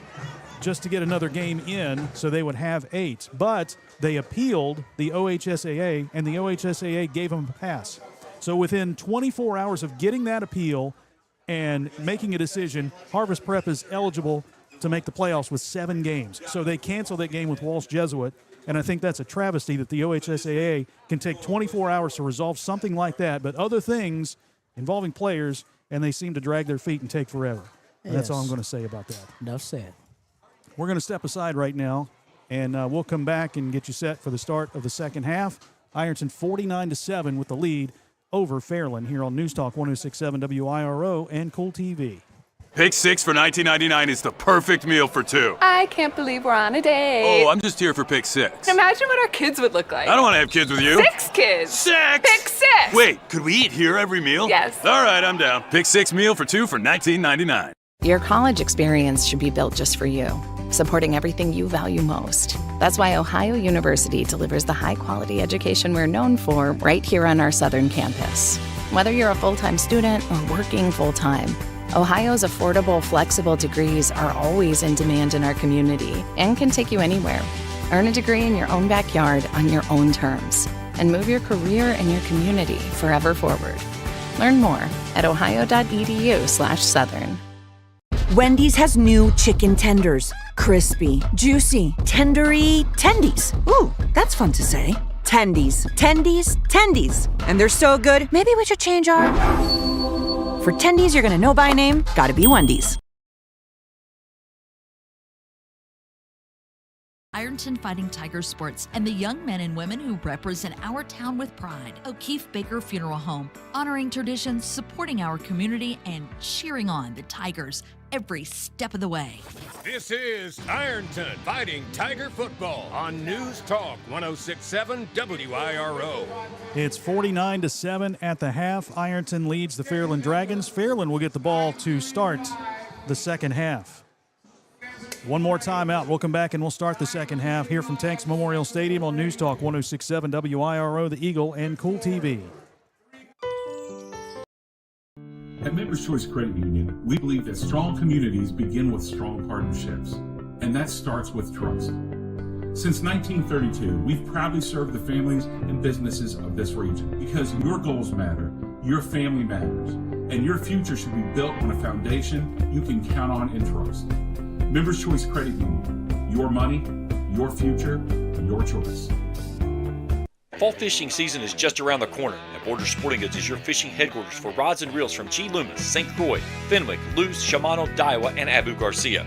just to get another game in, so they would have 8. But they appealed the OHSAA, and the OHSAA gave them a pass. So within 24 hours of getting that appeal and making a decision, Harvest Prep is eligible to make the playoffs with 7 games. So they canceled that game with Walsh Jesuit, and I think that's a travesty that the OHSAA can take 24 hours to resolve something like that, but other things involving players, and they seem to drag their feet and take forever. And that's all I'm going to say about that. Enough said. We're going to step aside right now, and we'll come back and get you set for the start of the second half. Ironton 49-7 with the lead over Fairland here on News Talk 106.7 WIRO and KoolTv. Pick 6 for $19.99 is the perfect meal for 2. I can't believe we're on a date. Oh, I'm just here for pick 6. Imagine what our kids would look like. I don't want to have kids with you. 6 kids. 6! Pick 6! Wait, could we eat here every meal? Yes. All right, I'm down. Pick 6 meal for 2 for $19.99. Your college experience should be built just for you, supporting everything you value most. That's why Ohio University delivers the high-quality education we're known for right here on our southern campus. Whether you're a full-time student or working full-time, Ohio's affordable, flexible degrees are always in demand in our community and can take you anywhere. Earn a degree in your own backyard on your own terms and move your career and your community forever forward. Learn more at ohio.edu/southern. Wendy's has new chicken tenders. Crispy, juicy, tendery tendies. Ooh, that's fun to say. Tendies, tendies, tendies. And they're so good, maybe we should change our... For tendies you're gonna know by name, gotta be Wendy's. Ironton Fighting Tiger Sports and the young men and women who represent our town with pride. O'Keefe Baker Funeral Home, honoring traditions, supporting our community, and cheering on the Tigers every step of the way. This is Ironton Fighting Tiger Football on News Talk 106.7 WIRO. It's 49-7 at the half. Ironton leads the Fairland Dragons. Fairland will get the ball to start the second half. One more timeout. We'll come back and we'll start the second half here from Tanks Memorial Stadium on News Talk 106.7 WIRO, the Eagle, and KoolTv. At Members Choice Credit Union, we believe that strong communities begin with strong partnerships, and that starts with trust. Since 1932, we've proudly served the families and businesses of this region because your goals matter, your family matters, and your future should be built on a foundation you can count on and trust. Members Choice Credit Union, your money, your future, your choice. Fall fishing season is just around the corner, and Border Sporting Goods is your fishing headquarters for rods and reels from G. Loomis, St. Croix, Fenwick, Luce, Shimano, Daiwa, and Abu Garcia.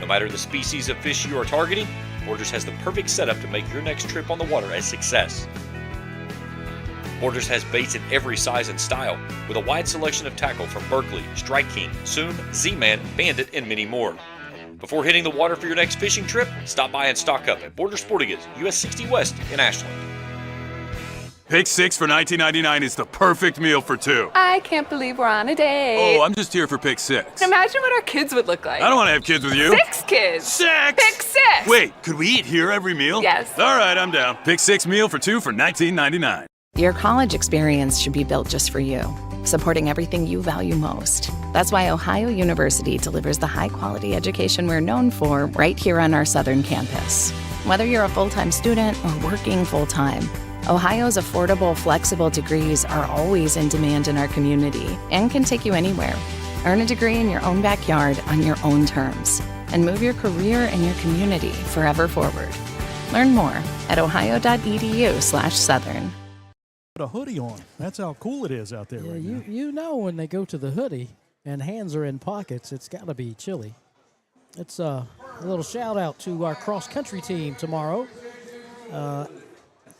No matter the species of fish you are targeting, Borders has the perfect setup to make your next trip on the water a success. Borders has baits in every size and style, with a wide selection of tackle from Berkley, Strike King, Soon, Z-Man, Bandit, and many more. Before hitting the water for your next fishing trip, stop by and stock up at Border Sporting Goods, US 60 West in Ashland. Pick 6 for $19.99 is the perfect meal for 2. I can't believe we're on a date. Oh, I'm just here for pick 6. Imagine what our kids would look like. I don't want to have kids with you. 6 kids. 6! Pick 6! Wait, could we eat here every meal? Yes. All right, I'm down. Pick 6 meal for 2 for $19.99. Your college experience should be built just for you, supporting everything you value most. That's why Ohio University delivers the high-quality education we're known for right here on our southern campus. Whether you're a full-time student or working full-time, Ohio's affordable, flexible degrees are always in demand in our community and can take you anywhere. Earn a degree in your own backyard on your own terms and move your career and your community forever forward. Learn more at ohio.edu/southern. Put a hoodie on. That's how cool it is out there right now. You know when they go to the hoodie and hands are in pockets, it's got to be chilly. It's a little shout out to our cross country team tomorrow.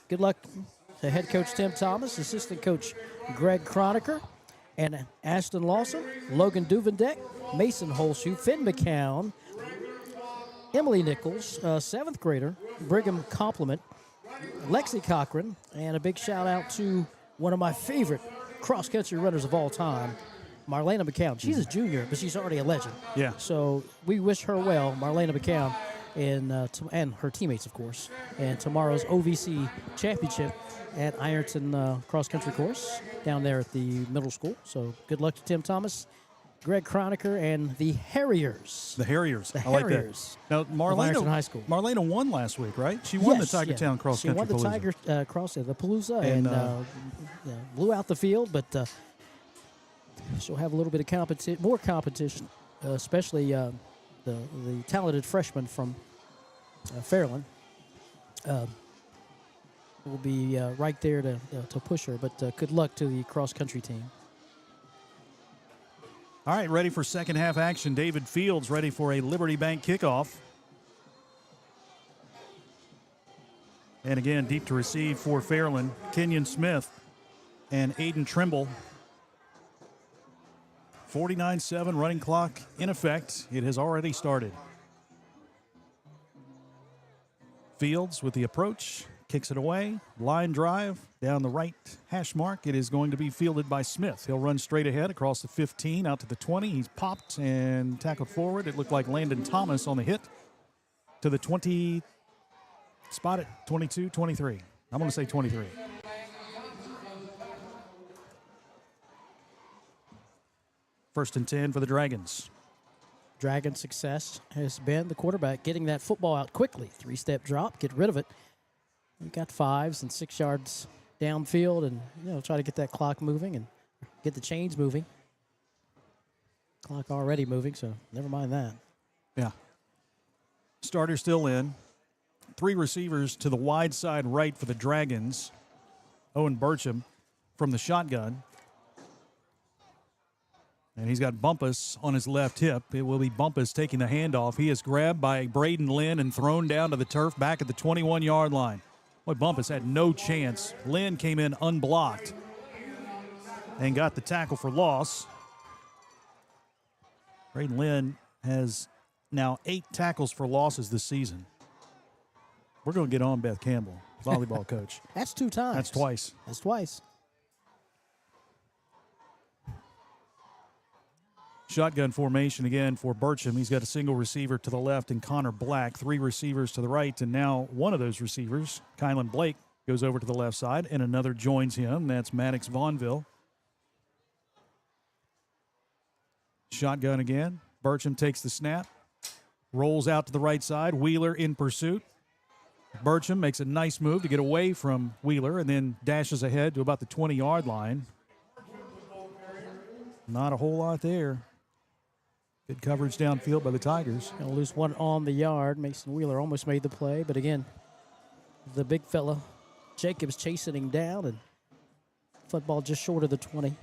Good luck to head coach Tim Thomas, assistant coach Greg Croniker, and Ashton Lawson, Logan Duvendeck, Mason Holshoe, Finn McCown, Emily Nichols, 7th grader, Brigham Compliment, Lexi Cochran, and a big shout out to one of my favorite cross country runners of all time, Marlena McCown. She's a junior, but she's already a legend. Yeah. So we wish her well, Marlena McCown, and her teammates, of course, and tomorrow's OVC championship at Ironton cross country course down there at the middle school. So good luck to Tim Thomas, Greg Croniker, and the Harriers. The Harriers. The I like Harriers. that. Now, Ironton High School. Marlena won last week, right? She won the Tigertown Cross Country Palooza. She won the Tiger Cross the Palooza and blew out the field, but she'll have a little bit of more competition, especially the talented freshman from Fairland. Will be right there to push her, but good luck to the cross country team. All right, ready for second half action. David Fields ready for a Liberty Bank kickoff. And again, deep to receive for Fairland, Kenyon Smith and Aiden Trimble. 49-7 running clock in effect. It has already started. Fields with the approach, kicks it away, line drive down the right hash mark. It is going to be fielded by Smith. He'll run straight ahead across the 15 out to the 20. He's popped and tackled forward. It looked like Landon Thomas on the hit to the 20 spot at 22, 23. I'm going to say 23. First and 10 for the Dragons. Dragon's success has been the quarterback getting that football out quickly. 3-step drop, get rid of it. We got 5s and 6 yards downfield, and try to get that clock moving and get the chains moving. Clock already moving, so never mind that. Yeah. Starter still in. 3 receivers to the wide side right for the Dragons. Owen Burcham from the shotgun. And he's got Bumpus on his left hip. It will be Bumpus taking the handoff. He is grabbed by Braden Lynn and thrown down to the turf back at the 21-yard line. Boy, Bumpus had no chance. Lynn came in unblocked and got the tackle for loss. Braden Lynn has now 8 tackles for losses this season. We're going to get on Beth Campbell, volleyball coach. That's 2 times. That's twice. That's twice. Shotgun formation again for Burcham. He's got a single receiver to the left and Connor Black, 3 receivers to the right, and now one of those receivers, Kylan Blake, goes over to the left side, and another joins him. That's Maddox Vaughnville. Shotgun again. Burcham takes the snap, rolls out to the right side. Wheeler in pursuit. Burcham makes a nice move to get away from Wheeler and then dashes ahead to about the 20-yard line. Not a whole lot there. Good coverage downfield by the Tigers. Going to lose one on the yard. Mason Wheeler almost made the play, but again, the big fella, Jacobs, chasing him down, and football just short of the 20.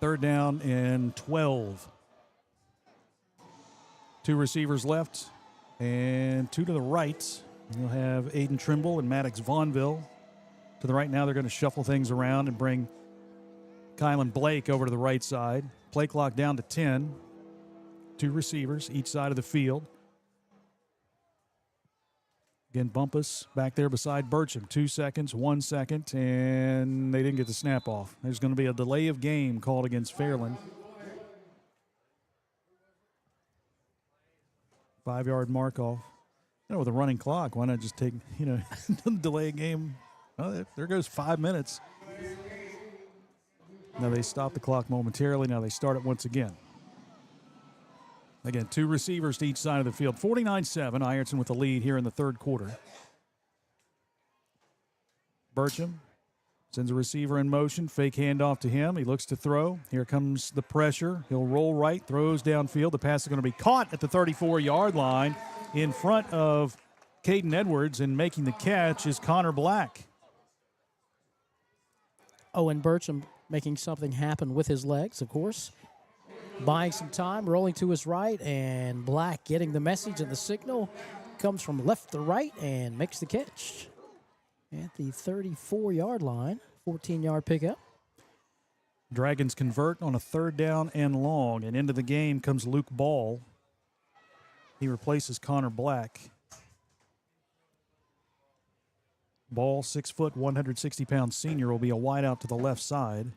3rd down and 12. 2 receivers left and 2 to the right. You'll have Aiden Trimble and Maddox Vaughnville to the right. Now they're going to shuffle things around and bring Kylan Blake over to the right side. Play clock down to 10. 2 receivers each side of the field. Again, Bumpus back there beside Burcham. 2 seconds, 1 second, and they didn't get the snap off. There's going to be a delay of game called against Fairland. 5-yard mark off. With a running clock, why not just take, delay a game? Well, there goes 5 minutes. Now they stop the clock momentarily. Now they start it once again. Again, 2 receivers to each side of the field. 49-7, Ironton with the lead here in the 3rd quarter. Burcham sends a receiver in motion. Fake handoff to him. He looks to throw. Here comes the pressure. He'll roll right, throws downfield. The pass is going to be caught at the 34-yard line in front of Caden Edwards, and making the catch is Connor Black. Owen Burcham making something happen with his legs, of course. Buying some time, rolling to his right, and Black getting the message and the signal. Comes from left to right and makes the catch at the 34-yard line. 14-yard pickup. Dragons convert on a 3rd down and long, and into the game comes Luke Ball. He replaces Connor Black. Ball, 6 foot, 160-pound senior, will be a wide out to the left side.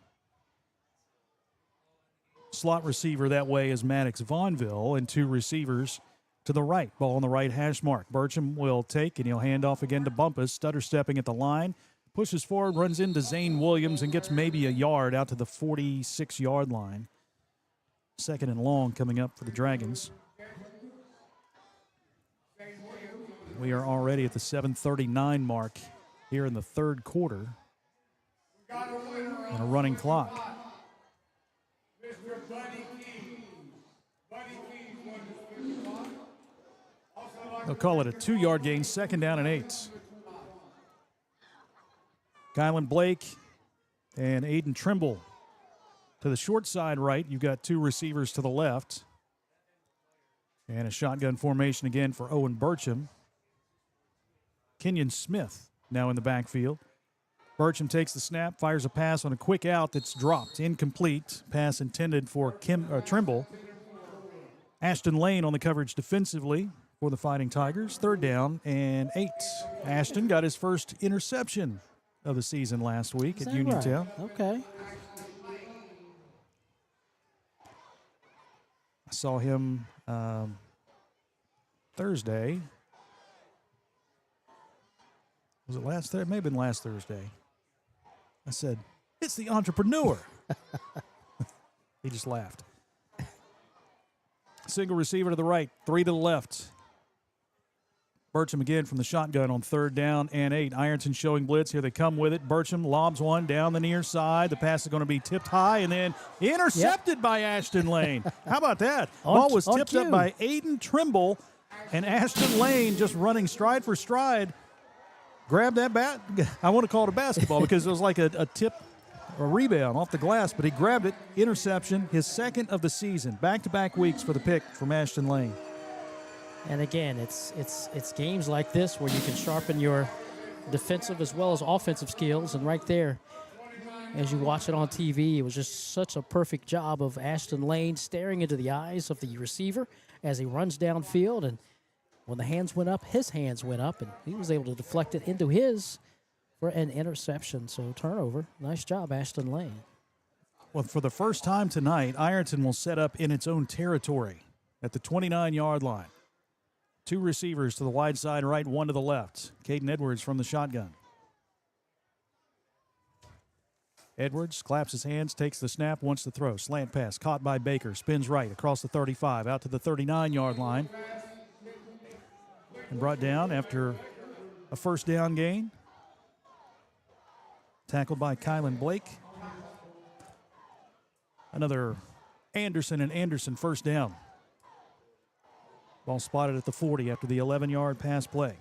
Slot receiver that way is Maddox Vaughnville, and 2 receivers to the right. Ball on the right hash mark. Burcham will take, and he'll hand off again to Bumpus. Stutter stepping at the line. Pushes forward, runs into Zane Williams, and gets maybe a yard out to the 46-yard line. 2nd and long coming up for the Dragons. We are already at the 7:39 mark here in the 3rd quarter. And a running clock. They'll call it a 2-yard gain, 2nd down and 8. Kylan Blake and Aiden Trimble to the short side right. You've got 2 receivers to the left. And a shotgun formation again for Owen Burcham. Kenyon Smith now in the backfield. Burcham takes the snap, fires a pass on a quick out that's dropped. Incomplete. Pass intended for Trimble. Ashton Lane on the coverage defensively for the Fighting Tigers. 3rd down and 8. Ashton got his first interception of the season last week at Uniontown. Right? Okay. I saw him Thursday. Was it last Thursday? It may have been last Thursday. I said, "It's the entrepreneur." He just laughed. Single receiver to the right, 3 to the left. Burcham again from the shotgun on 3rd down and 8. Ironton showing blitz. Here they come with it. Burcham lobs one down the near side. The pass is going to be tipped high and then intercepted by Ashton Lane. How about that? Ball was tipped up by Aiden Trimble, and Ashton Lane just running stride for stride. Grabbed that bat. I want to call it a basketball because it was like a tip, a rebound off the glass, but he grabbed it. Interception, his 2nd of the season. Back-to-back weeks for the pick from Ashton Lane. And again, it's games like this where you can sharpen your defensive as well as offensive skills. And right there, as you watch it on TV, it was just such a perfect job of Ashton Lane staring into the eyes of the receiver as he runs downfield. And when the hands went up, his hands went up, and he was able to deflect it into his for an interception. So turnover. Nice job, Ashton Lane. Well, for the first time tonight, Ironton will set up in its own territory at the 29-yard line. 2 receivers to the wide side right, 1 to the left. Caden Edwards from the shotgun. Edwards claps his hands, takes the snap, wants to throw. Slant pass caught by Baker. Spins right across the 35, out to the 39-yard line. And brought down after a 1st down gain. Tackled by Kylan Blake. Another Anderson and Anderson 1st down. Ball spotted at the 40 after the 11-yard pass play.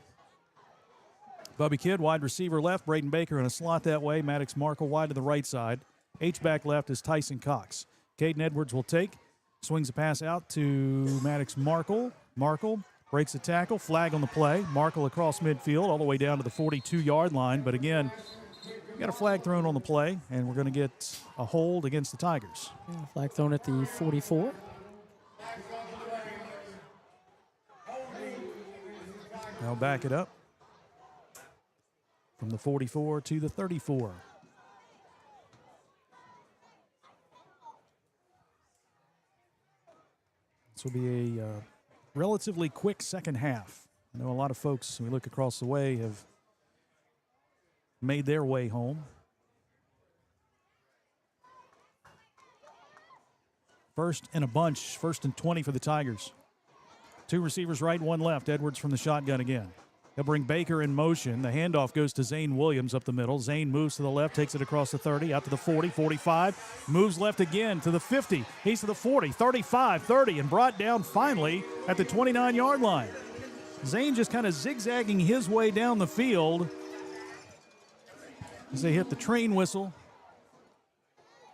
Bubby Kidd, wide receiver left. Braden Baker in a slot that way. Maddox Markle wide to the right side. H-back left is Tyson Cox. Caden Edwards will take. Swings a pass out to Maddox Markle. Markle breaks a tackle. Flag on the play. Markle across midfield all the way down to the 42-yard line. But again, we got a flag thrown on the play, and we're going to get a hold against the Tigers. Flag thrown at the 44. Now back it up from the 44 to the 34. This will be a relatively quick second half. I know a lot of folks, when we look across the way, have made their way home. First and a bunch, 1st and 20 for the Tigers. 2 receivers right, 1 left. Edwards from the shotgun again. He'll bring Baker in motion. The handoff goes to Zane Williams up the middle. Zane moves to the left, takes it across the 30, out to the 40, 45. Moves left again to the 50. He's to the 40, 35, 30, and brought down finally at the 29-yard line. Zane just kind of zigzagging his way down the field as they hit the train whistle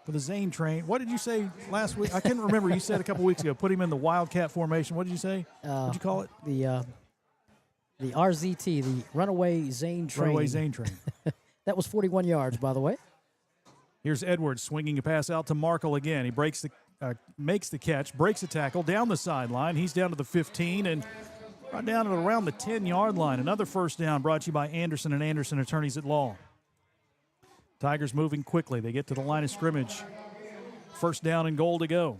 for the Zane train. What did you say last week? I can't remember. You said a couple weeks ago, put him in the Wildcat formation. What did you say? What'd you call it? The RZT, the Runaway Zane Train. Runaway Zane Train. That was 41 yards, by the way. Here's Edwards swinging a pass out to Markle again. He makes the catch, breaks the tackle down the sideline. He's down to the 15 and right down at around the 10-yard line. Another first down brought to you by Anderson and Anderson Attorneys at Law. Tigers moving quickly. They get to the line of scrimmage. First down and goal to go.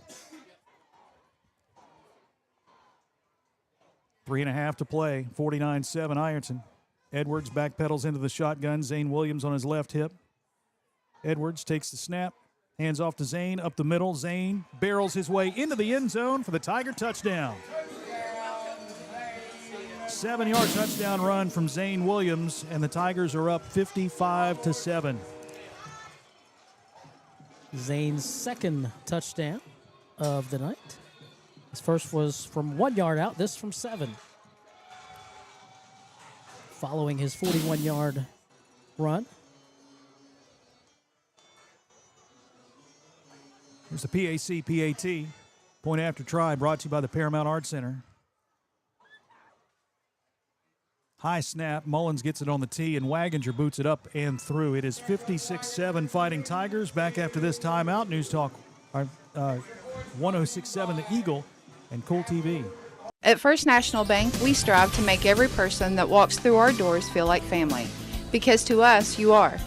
3.5 to play. 49-7 Ironton. Edwards backpedals into the shotgun. Zane Williams on his left hip. Edwards takes the snap. Hands off to Zane. Up the middle. Zane barrels his way into the end zone for the Tiger touchdown. 7-yard touchdown run from Zane Williams, and the Tigers are up 55-7. Zane's second touchdown of the night. His first was from 1 yard out, this from 7. Following his 41-yard run. Here's the PAT. Point after try brought to you by the Paramount Art Center. High snap. Mullins gets it on the tee, and Waginger boots it up and through. It is 56-7 Fighting Tigers. Back after this timeout. News Talk 106.7 The Eagle and KoolTv. At First National Bank, we strive to make every person that walks through our doors feel like family. Because to us, you are.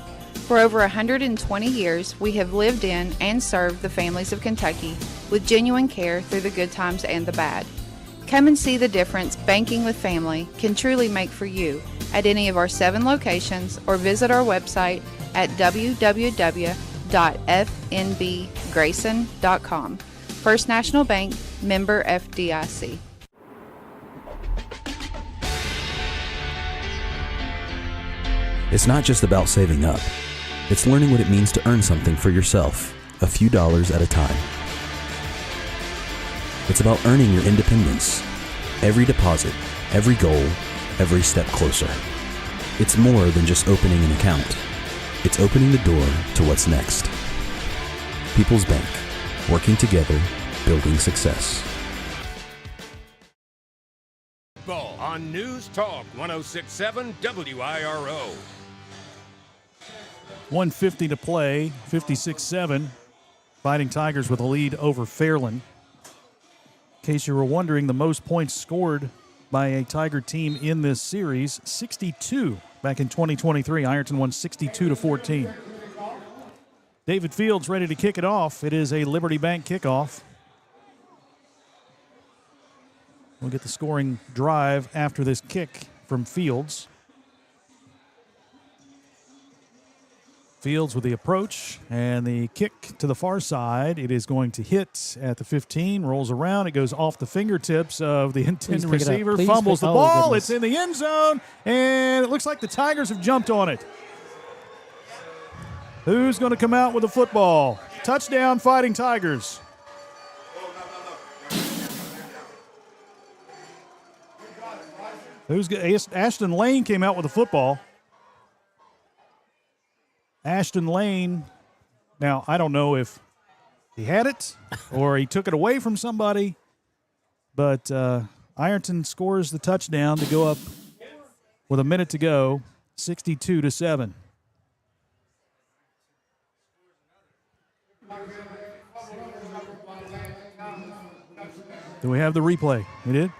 For over 120 years, we have lived in and served the families of Kentucky with genuine care through the good times and the bad. Come and see the difference banking with family can truly make for you at any of our 7 locations or visit our website at www.fnbgrayson.com. First National Bank, member FDIC. It's not just about saving up. It's learning what it means to earn something for yourself, a few dollars at a time. It's about earning your independence. Every deposit, every goal, every step closer. It's more than just opening an account. It's opening the door to what's next. People's Bank, working together, building success. Ball on News Talk 106.7 WIRO. 150 to play, 56-7. Fighting Tigers with a lead over Fairland. In case you were wondering, the most points scored by a Tiger team in this series, 62 back in 2023. Ironton won 62-14. David Fields ready to kick it off. It is a Liberty Bank kickoff. We'll get the scoring drive after this kick from Fields. Fields with the approach and the kick to the far side. It is going to hit at the 15, rolls around. It goes off the fingertips of the intended receiver, fumbles the ball. It's in the end zone, and it looks like the Tigers have jumped on it. Who's going to come out with the football? Touchdown, Fighting Tigers. Ashton Lane came out with the football. Ashton Lane, now I don't know if he had it or he took it away from somebody, but Ironton scores the touchdown to go up with a minute to go, 62-7. Do we have the replay? You did?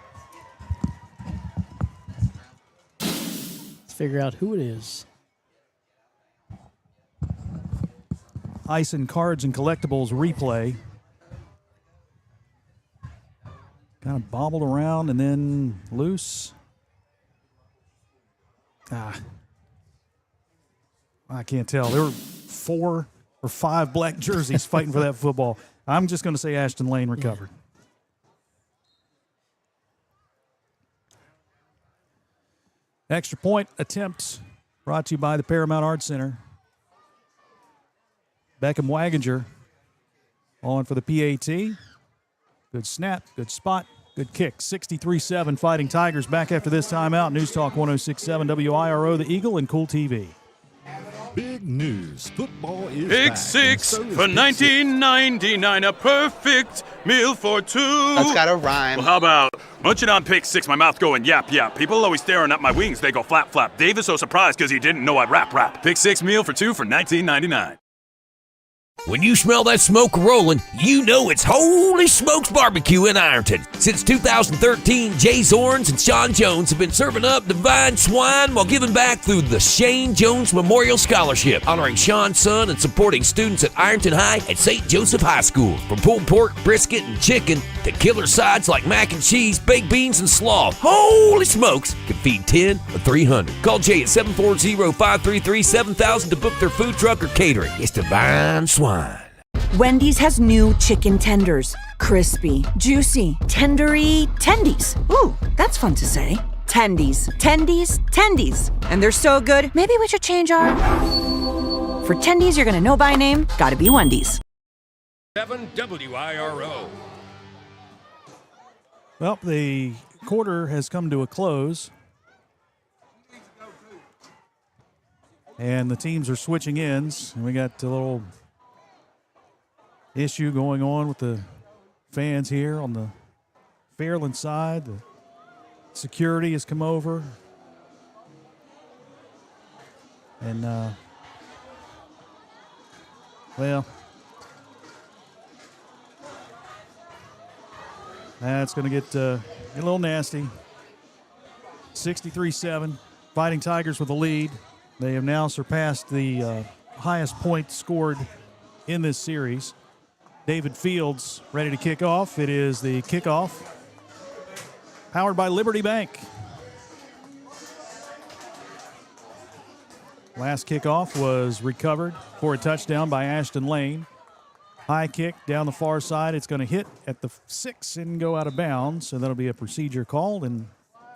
Let's figure out who it is. Ice and Cards and Collectibles replay. Kind of bobbled around and then loose. I can't tell. There were 4 or 5 black jerseys fighting for that football. I'm just going to say Ashton Lane recovered. Extra point attempt brought to you by the Paramount Art Center. Beckham Waginger on for the PAT. Good snap, good spot. Good kick. 63-7 Fighting Tigers back after this timeout. News Talk 106.7 WIRO, the Eagle, and KoolTv. Big news. Football is Pick back, six and so is for Pick Six. $19.99. A perfect meal for two. That's gotta rhyme. Well, how about munching on pick six, my mouth going yap, yap. People always staring at my wings, they go flap, flap. Dave is so surprised because he didn't know I'd rap. Pick six meal for two for $19.99. When you smell that smoke rolling, you know it's Holy Smokes Barbecue in Ironton. Since 2013, Jay Zorns and Sean Jones have been serving up divine swine while giving back through the Shane Jones Memorial Scholarship, honoring Sean's son and supporting students at Ironton High and St. Joseph High School. From pulled pork, brisket, and chicken to killer sides like mac and cheese, baked beans, and slaw, Holy Smokes can feed 10 or 300. Call Jay at 740-533-7000 to book their food truck or catering. It's divine swine. Wendy's has new chicken tenders. Crispy, juicy, tendery tendies. Ooh, that's fun to say. Tendies, tendies, tendies. And they're so good, maybe we should change our... For tendies you're gonna know by name, gotta be Wendy's. 7 WIRO. Well, the quarter has come to a close. And the teams are switching ends. And we got a little issue going on with the fans here on the Fairland side. The security has come over. And, well, that's going to get a little nasty. 63-7, Fighting Tigers with the lead. They have now surpassed the highest point scored in this series. David Fields ready to kick off. It is the kickoff powered by Liberty Bank. Last kickoff was recovered for a touchdown by Ashton Lane. High kick down the far side. It's going to hit at the 6 and go out of bounds. So that'll be a procedure called, and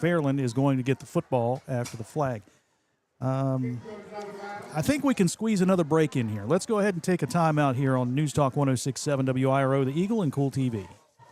Fairland is going to get the football after the flag. I think we can squeeze another break in here. Let's go ahead and take a timeout here on News Talk 106.7 WIRO, the Eagle, and KoolTv.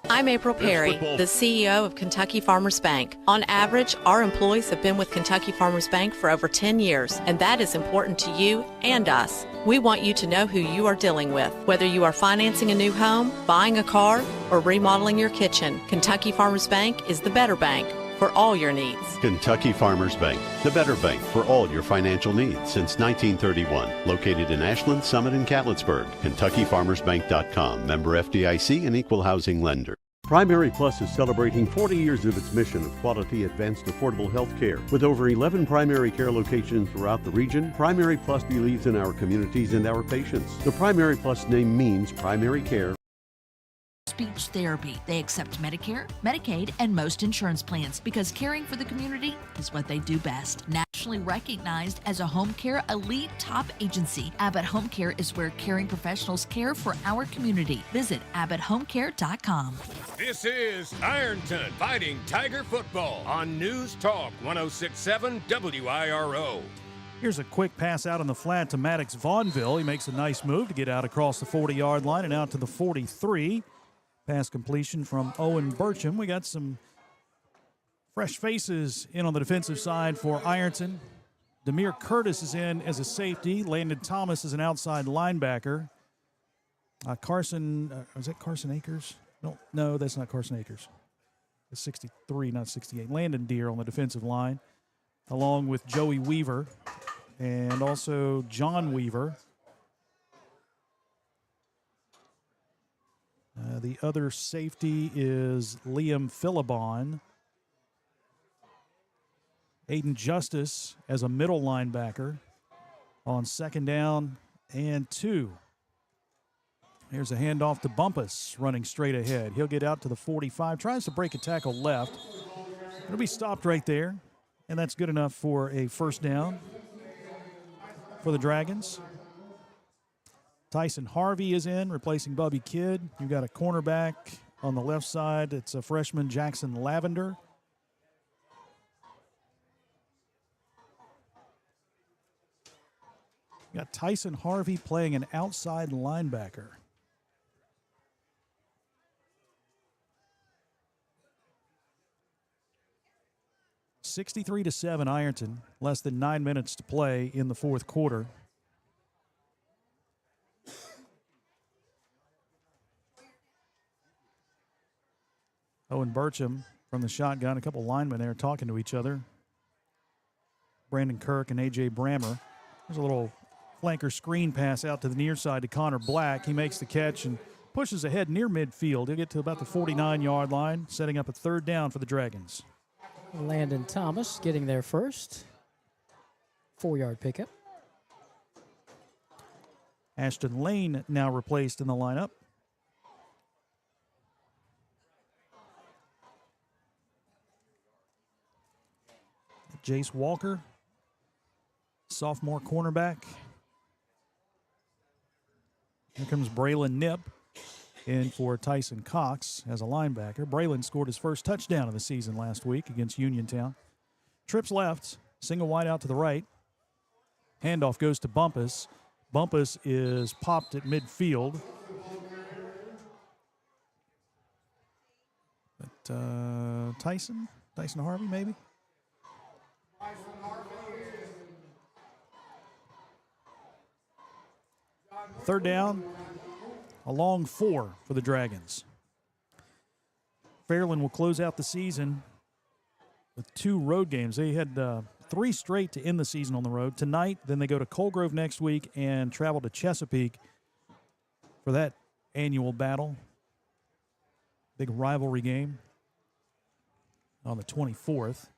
I'm April Perry, the CEO of Kentucky Farmers Bank. On average, our employees have been with Kentucky Farmers Bank for over 10 years, and that is important to you and us. We want you to know who you are dealing with. Whether you are financing a new home, buying a car, or remodeling your kitchen, Kentucky Farmers Bank is the better bank for all your needs. Kentucky Farmers Bank, the better bank for all your financial needs since 1931. Located in Ashland, Summit, and Catlettsburg. KentuckyFarmersBank.com. Member FDIC and equal housing lender. Primary Plus is celebrating 40 years of its mission of quality, advanced, affordable health care. With over 11 primary care locations throughout the region, Primary Plus believes in our communities and our patients. The Primary Plus name means primary care. Speech therapy. They accept Medicare, Medicaid, and most insurance plans because caring for the community is what they do best. Nationally recognized as a home care elite top agency, Abbott Home Care is where caring professionals care for our community. Visit AbbottHomeCare.com. This is Ironton Fighting Tiger Football on News Talk 106.7 WIRO. Here's a quick pass out on the flat to Maddox Vaughnville. He makes a nice move to get out across the 40-yard line and out to the 43. Pass completion from Owen Burcham. We got some fresh faces in on the defensive side for Ironton. Demir Curtis is in as a safety. Landon Thomas is an outside linebacker. Carson, is that Carson Akers? No, that's not Carson Akers. It's 63, not 68. Landon Deere on the defensive line, along with Joey Weaver and also John Weaver. The other safety is Liam Philibon. Aiden Justice as a middle linebacker on 2nd down and 2. Here's a handoff to Bumpus running straight ahead. He'll get out to the 45, tries to break a tackle left. It'll be stopped right there, and that's good enough for a first down for the Dragons. Tyson Harvey is in, replacing Bubby Kidd. You've got a cornerback on the left side. It's a freshman, Jackson Lavender. You got Tyson Harvey playing an outside linebacker. 63-7 Ironton. Less than 9 minutes to play in the fourth quarter. Owen Burcham from the shotgun. A couple linemen there talking to each other. Brandon Kirk and A.J. Brammer. There's a little flanker screen pass out to the near side to Connor Black. He makes the catch and pushes ahead near midfield. He'll get to about the 49-yard line, setting up a third down for the Dragons. Landon Thomas getting there first. 4-yard pickup. Ashton Lane now replaced in the lineup. Jace Walker, sophomore cornerback. Here comes Braylon Knipp in for Tyson Cox as a linebacker. Braylon scored his first touchdown of the season last week against Uniontown. Trips left, single wide out to the right. Handoff goes to Bumpus. Bumpus is popped at midfield. But Tyson Harvey maybe? Third down, a long 4 for the Dragons. Fairland will close out the season with 2 road games. They had 3 straight to end the season on the road. Tonight, then they go to Colgrove next week and travel to Chesapeake for that annual battle. Big rivalry game on the 24th.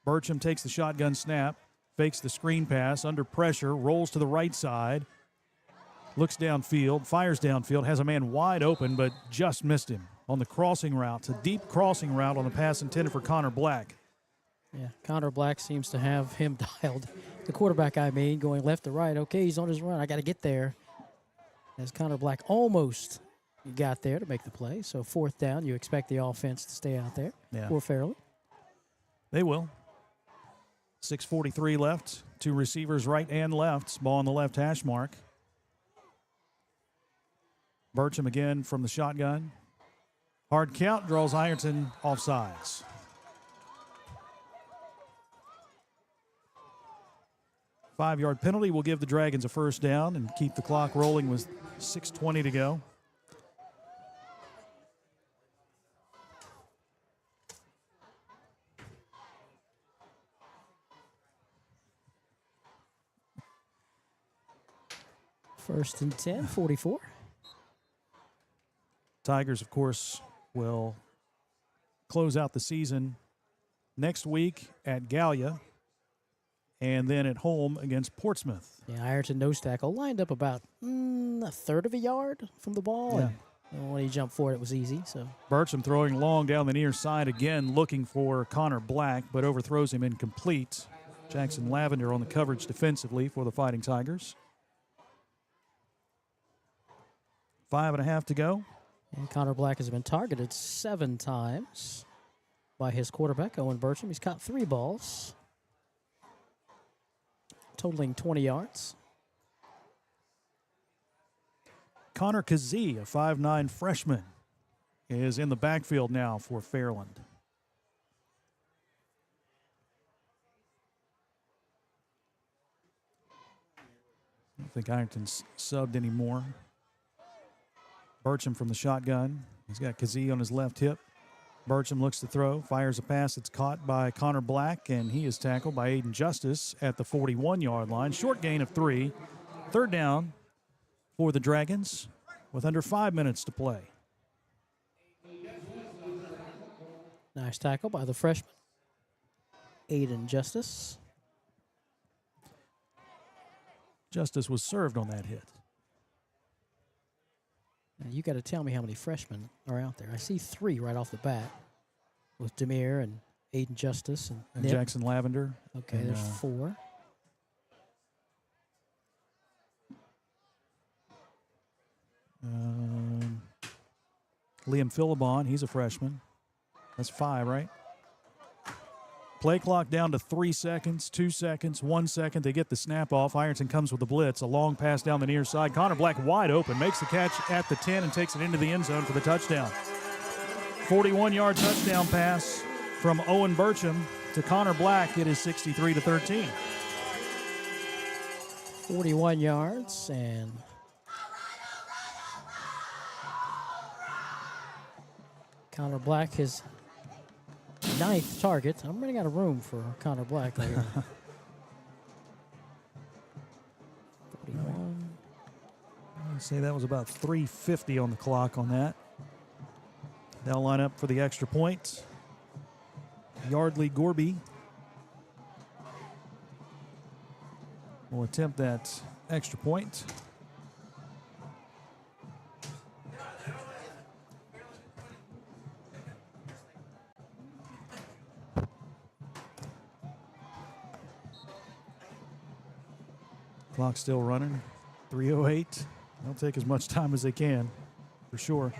Burcham takes the shotgun snap, fakes the screen pass, under pressure, rolls to the right side, looks downfield, fires downfield, has a man wide open, but just missed him on the crossing route. It's a deep crossing route on the pass intended for Connor Black. Yeah, Connor Black seems to have him dialed. The quarterback, going left to right. Okay, he's on his run. I got to get there. As Connor Black almost got there to make the play. So fourth down, you expect the offense to stay out there for Fairland. They will. 6:43 left. 2 receivers right and left. Ball on the left hash mark. Burcham again from the shotgun. Hard count draws Ironton offsides. Five-yard penalty will give the Dragons a first down and keep the clock rolling with 6:20 to go. First and 10, 44. Tigers, of course, will close out the season next week at Gallia and then at home against Portsmouth. Yeah, Ironton nose tackle lined up about a third of a yard from the ball. Yeah. And when he jumped for it was easy. So Burcham throwing long down the near side again, looking for Connor Black, but overthrows him incomplete. Jackson Lavender on the coverage defensively for the Fighting Tigers. 5.5 to go. And Connor Black has been targeted 7 times by his quarterback, Owen Burcham. He's caught 3 balls, totaling 20 yards. Connor Kazee, a 5'9" freshman, is in the backfield now for Fairland. I don't think Ironton's subbed anymore. Burcham from the shotgun. He's got Kazee on his left hip. Burcham looks to throw, fires a pass. It's caught by Connor Black, and he is tackled by Aiden Justice at the 41-yard line. Short gain of 3. Third down for the Dragons with under 5 minutes to play. Nice tackle by the freshman, Aiden Justice. Justice was served on that hit. Now you got to tell me how many freshmen are out there. I see 3 right off the bat with Demir and Aiden Justice and Nip. Jackson Lavender. Okay, and, there's 4. Liam Philibon, he's a freshman. That's 5, right? Play clock down to 3 seconds, 2 seconds, 1 second. They get the snap off. Ironton comes with the blitz. A long pass down the near side. Connor Black wide open. Makes the catch at the 10 and takes it into the end zone for the touchdown. 41-yard touchdown pass from Owen Burcham To Connor Black, it is 63-13. 41 yards, and Connor Black, his 9th target. I'm running out of room for Connor Black later. 41. I'd say that was about 3:50 on the clock on that. They'll line up for the extra point. Yardley Gorby will attempt that extra point. Clock still running. 3:08. They'll take as much time as they can, for sure.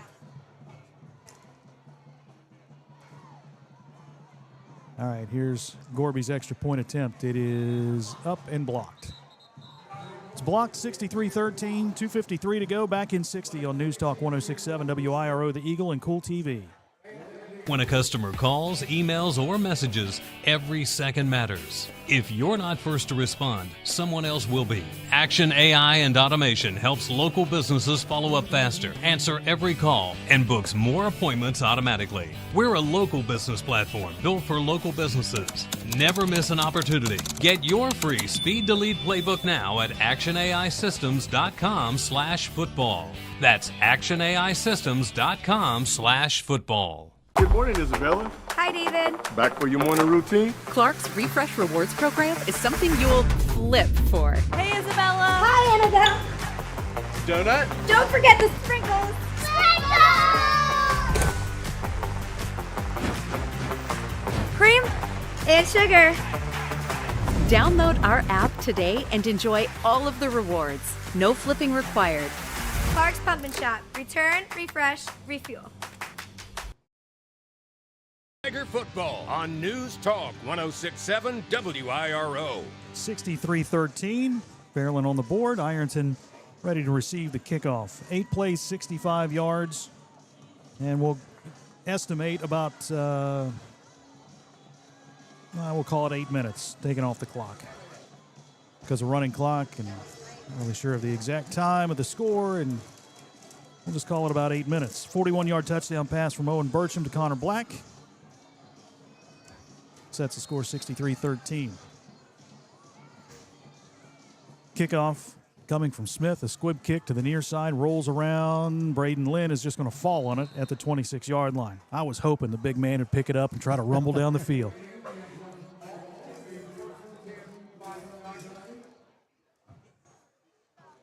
All right, here's Gorby's extra point attempt. It is up and blocked. It's blocked, 63-13, 2:53 to go. Back in 60 on News Talk 106.7 WIRO, The Eagle, and KoolTv. When a customer calls, emails, or messages, every second matters. If you're not first to respond, someone else will be. Action AI and Automation helps local businesses follow up faster, answer every call, and books more appointments automatically. We're a local business platform built for local businesses. Never miss an opportunity. Get your free Speed Delete playbook now at actionaisystems.com/football. That's actionaisystems.com/football. Good morning, Isabella. Hi, David. Back for your morning routine? Clark's Refresh Rewards program is something you'll flip for. Hey, Isabella. Hi, Annabelle. Donut? Don't forget the sprinkles. Cream and sugar. Download our app today and enjoy all of the rewards. No flipping required. Clark's Pump and Shop. Return, refresh, refuel. Tiger football on News Talk 106.7 WIRO. 63-13. Fairland on the board. Ironton ready to receive the kickoff. 8 plays, 65 yards. And we'll estimate about, we'll call it 8 minutes taken off the clock. Because of running clock, and not really sure of the exact time of the score, and we'll just call it about 8 minutes. 41-yard touchdown pass from Owen Burcham to Connor Black. Sets the score 63-13. Kickoff coming from Smith. A squib kick to the near side. Rolls around. Braden Lynn is just going to fall on it at the 26-yard line. I was hoping the big man would pick it up and try to rumble down the field.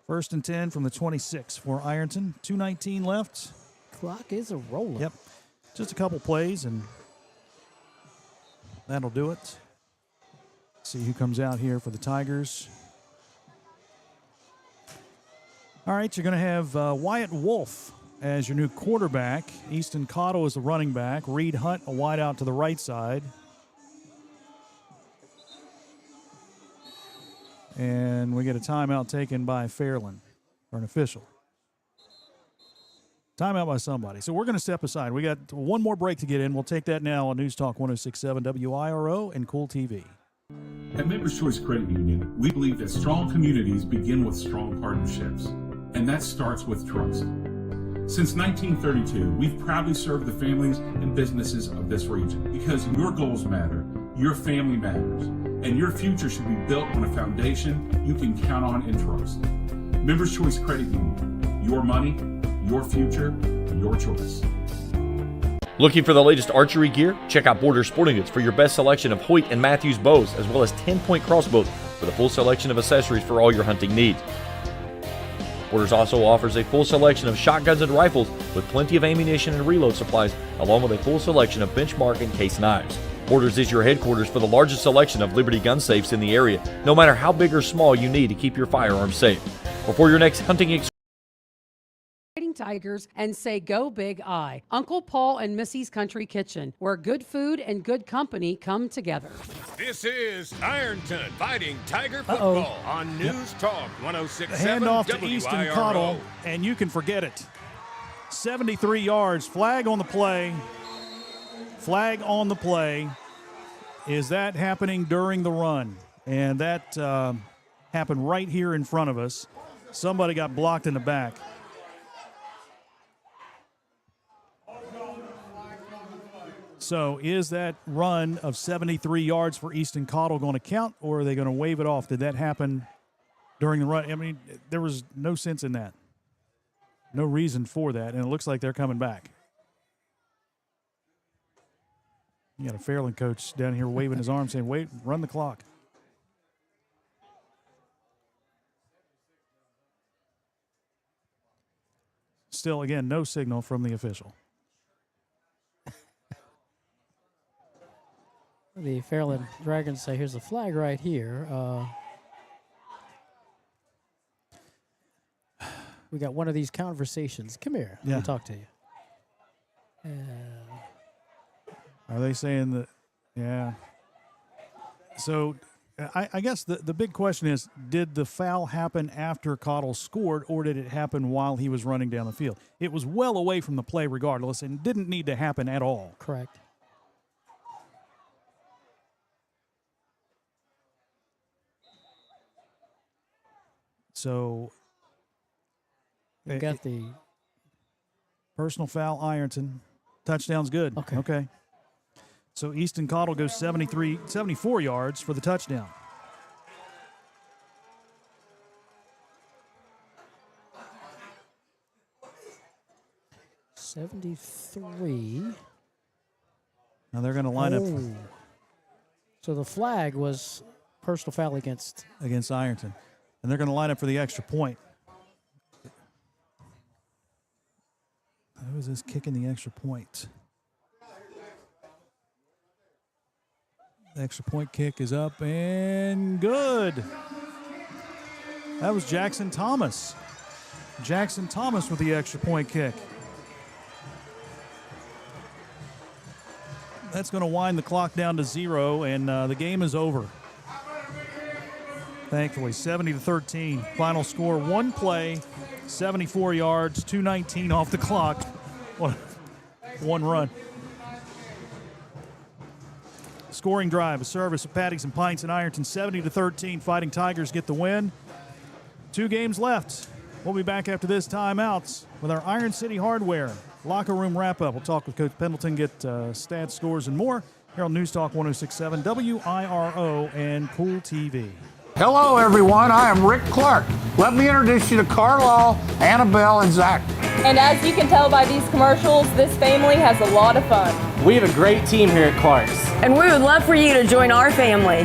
First and 10 from the 26 for Ironton. 2:19 left. Clock is a rolling. Yep. Just a couple plays, and that'll do it. See who comes out here for the Tigers. All right, you're going to have Wyatt Wolf as your new quarterback. Easton Cotto is the running back. Reed Hunt, a wide out to the right side. And we get a timeout taken by Fairland, or an official. Timeout by somebody. So we're going to step aside. We got one more break to get in. We'll take that now on News Talk 106.7 WIRO and KoolTv. At Members Choice Credit Union, we believe that strong communities begin with strong partnerships, and that starts with trust. Since 1932, we've proudly served the families and businesses of this region because your goals matter, your family matters, and your future should be built on a foundation you can count on and trust. Members Choice Credit Union, your money, your future, your choice. Looking for the latest archery gear? Check out Border Sporting Goods for your best selection of Hoyt and Matthews bows, as well as 10-point crossbows with a full selection of accessories for all your hunting needs. Borders also offers a full selection of shotguns and rifles with plenty of ammunition and reload supplies, along with a full selection of benchmark and case knives. Borders is your headquarters for the largest selection of Liberty gun safes in the area, no matter how big or small you need to keep your firearms safe. Before your next hunting experience, Tigers and say go big I. Uncle Paul and Missy's Country Kitchen, where good food and good company come together. This is Ironton fighting Tiger football on News Talk 106.7 Handoff to WIRO. Easton Cottle, and you can forget it. 73 yards. Flag on the play. Flag on the play. is that happening during the run? And that happened right here in front of us. Somebody got blocked in the back. So is that run of 73 yards for Easton Cottle going to count, or are they going to wave it off? Did that happen during the run? I mean, there was no sense in that. No reason for that, and it looks like they're coming back. You got a Fairland coach down here waving his arm saying, wait, run the clock. Still, again, no signal from the official. The Fairland Dragons say, here's a flag right here. We got one of these conversations. Come here. Yeah. Let me talk to you. Are they saying that? Yeah. So I guess the big question is, did the foul happen after Cottle scored, or did it happen while he was running down the field? It was well away from the play regardless and didn't need to happen at all. Correct. So we got the personal foul, Ironton. Touchdown's good. Okay. So Easton Cottle goes 74 yards for the touchdown. Now they're going to line up. So the flag was personal foul against Ironton. And they're going to line up for the extra point. Who is this kicking the extra point? The extra point kick is up and good. That was Jackson Thomas. Jackson Thomas with the extra point kick. That's going to wind the clock down to 0, and the game is over. Thankfully, 70-13. Final score, one play, 74 yards, 2:19 off the clock. One run. Scoring drive, a service of Patties and Pints in Ironton, 70-13. Fighting Tigers get the win. 2 games left. We'll be back after this timeout with our Iron City Hardware locker room wrap-up. We'll talk with Coach Pendleton, get stats, scores, and more here on News Talk 106.7 WIRO and KoolTv. Hello, everyone. I am Rick Clark. Let me introduce you to Carlisle, Annabelle, and Zach. And as you can tell by these commercials, this family has a lot of fun. We have a great team here at Clark's. And we would love for you to join our family.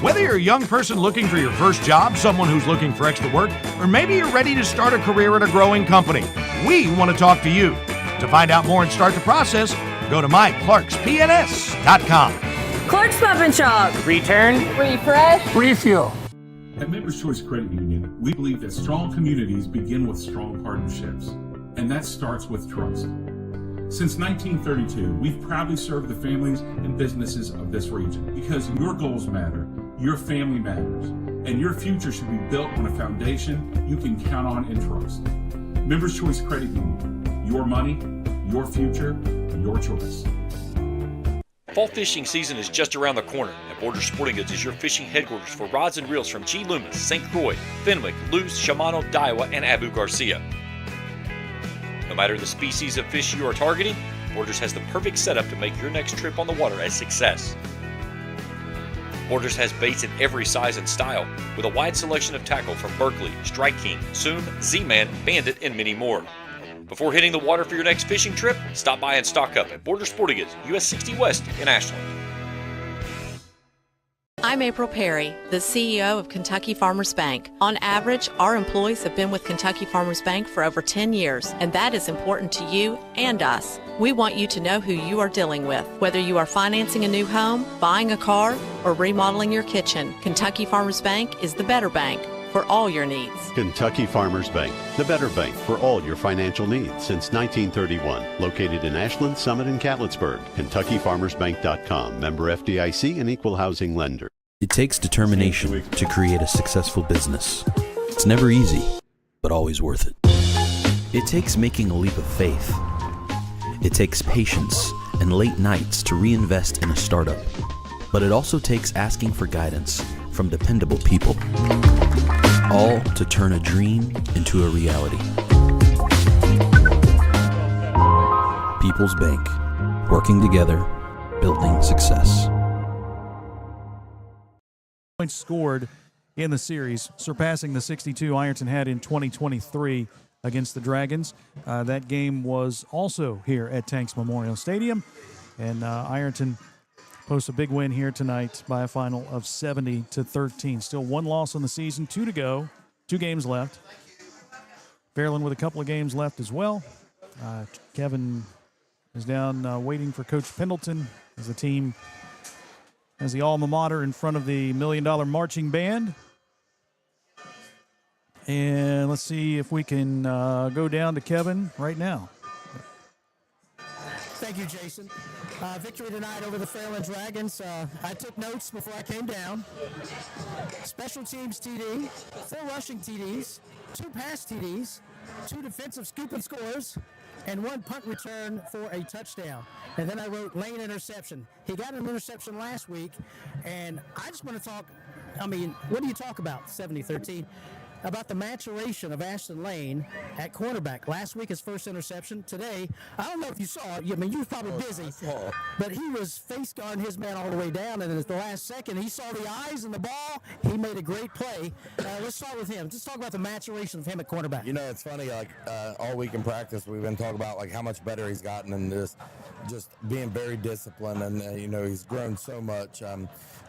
Whether you're a young person looking for your first job, someone who's looking for extra work, or maybe you're ready to start a career at a growing company, we want to talk to you. To find out more and start the process, go to myclarkspns.com. Clark's Pump and Shop. Return. Refresh. Refuel. At Members Choice Credit Union, we believe that strong communities begin with strong partnerships, and that starts with trust. Since 1932, we've proudly served the families and businesses of this region because your goals matter, your family matters, and your future should be built on a foundation you can count on and trust. Members Choice Credit Union, your money, your future, your choice. Fall fishing season is just around the corner, and Borders Sporting Goods is your fishing headquarters for rods and reels from G. Loomis, St. Croix, Fenwick, Luce, Shimano, Daiwa, and Abu Garcia. No matter the species of fish you are targeting, Borders has the perfect setup to make your next trip on the water a success. Borders has baits in every size and style, with a wide selection of tackle from Berkley, Strike King, Soon, Z-Man, Bandit, and many more. Before hitting the water for your next fishing trip, stop by and stock up at Borders Sporting Goods, US 60 West in Ashland. I'm April Perry, the CEO of Kentucky Farmers Bank. On average, our employees have been with Kentucky Farmers Bank for over 10 years, and that is important to you and us. We want you to know who you are dealing with. Whether you are financing a new home, buying a car, or remodeling your kitchen, Kentucky Farmers Bank is the better bank for all your needs. Kentucky Farmers Bank, the better bank for all your financial needs since 1931. Located in Ashland, Summit, and Catlettsburg. KentuckyFarmersBank.com. Member FDIC and equal housing lender. It takes determination to create a successful business. It's never easy, but always worth it. It takes making a leap of faith. It takes patience and late nights to reinvest in a startup. but it also takes asking for guidance from dependable people. All to turn a dream into a reality. People's Bank. Working together, building success. Points scored in the series, surpassing the 62 Ironton had in 2023 against the Dragons. That game was also here at Tanks Memorial Stadium, and Ironton posts a big win here tonight by a final of 70-13. Still one loss on the season, 2 to go, 2 games left. Fairland with a couple of games left as well. Kevin is down waiting for Coach Pendleton as the team has the alma mater in front of the $1 Million Marching Band. And let's see if we can go down to Kevin right now. Thank you, Jason. Victory tonight over the Fairland Dragons. I took notes before I came down. Special teams TD, 4 rushing TDs, 2 pass TDs, 2 defensive scoop and scores, and 1 punt return for a touchdown. And then I wrote lane interception. He got an interception last week, and I just want to talk, what do you talk about, 70-13? About the maturation of Ashton Lane at cornerback. Last week, his first interception. Today, I don't know if you saw it. You were probably busy, but he was face guarding his man all the way down, and at the last second, he saw the eyes and the ball. He made a great play. Let's start with him. Just talk about the maturation of him at cornerback. It's funny. All week in practice, we've been talking about how much better he's gotten, and just being very disciplined, and he's grown so much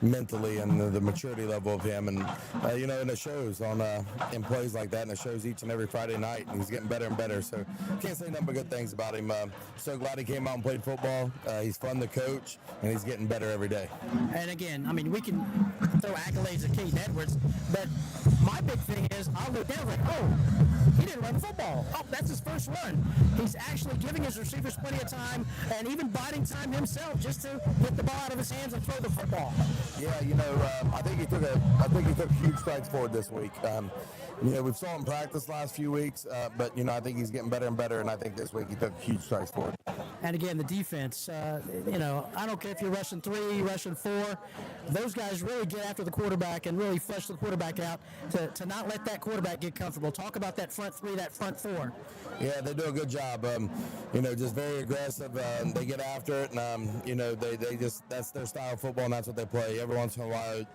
mentally, and the maturity level of him, and and it shows on. In plays like that, and it shows each and every Friday night, and he's getting better and better. So can't say nothing but good things about him. So glad he came out and played football. He's fun to coach, and he's getting better every day. And again, we can throw accolades at Caden Edwards, but my big thing is I'll look down he didn't run football. that's his first run. He's actually giving his receivers plenty of time, and even biding time himself just to get the ball out of his hands and throw the football. Yeah, I think he took huge strides forward this week. We've saw him practice last few weeks, but I think he's getting better and better, and I think this week he took huge strides forward. And again, the defense, I don't care if you're rushing 3, rushing 4, those guys really get after the quarterback and really flush the quarterback out to not let that quarterback get comfortable. Talk about that front 3, that front 4. Yeah, they do a good job. Just very aggressive. They get after it, and they just that's their style of football, and that's what they play. Every once in a while,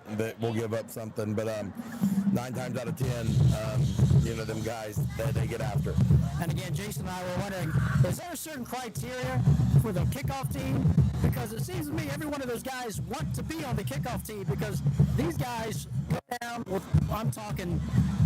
we'll give up something, but 9 times out of 10, them guys they get after. And again, Jason and I were wondering, is there a certain criteria for the kickoff team? Because it seems to me every one of those guys want to be on the kickoff team because these guys go down with, I'm talking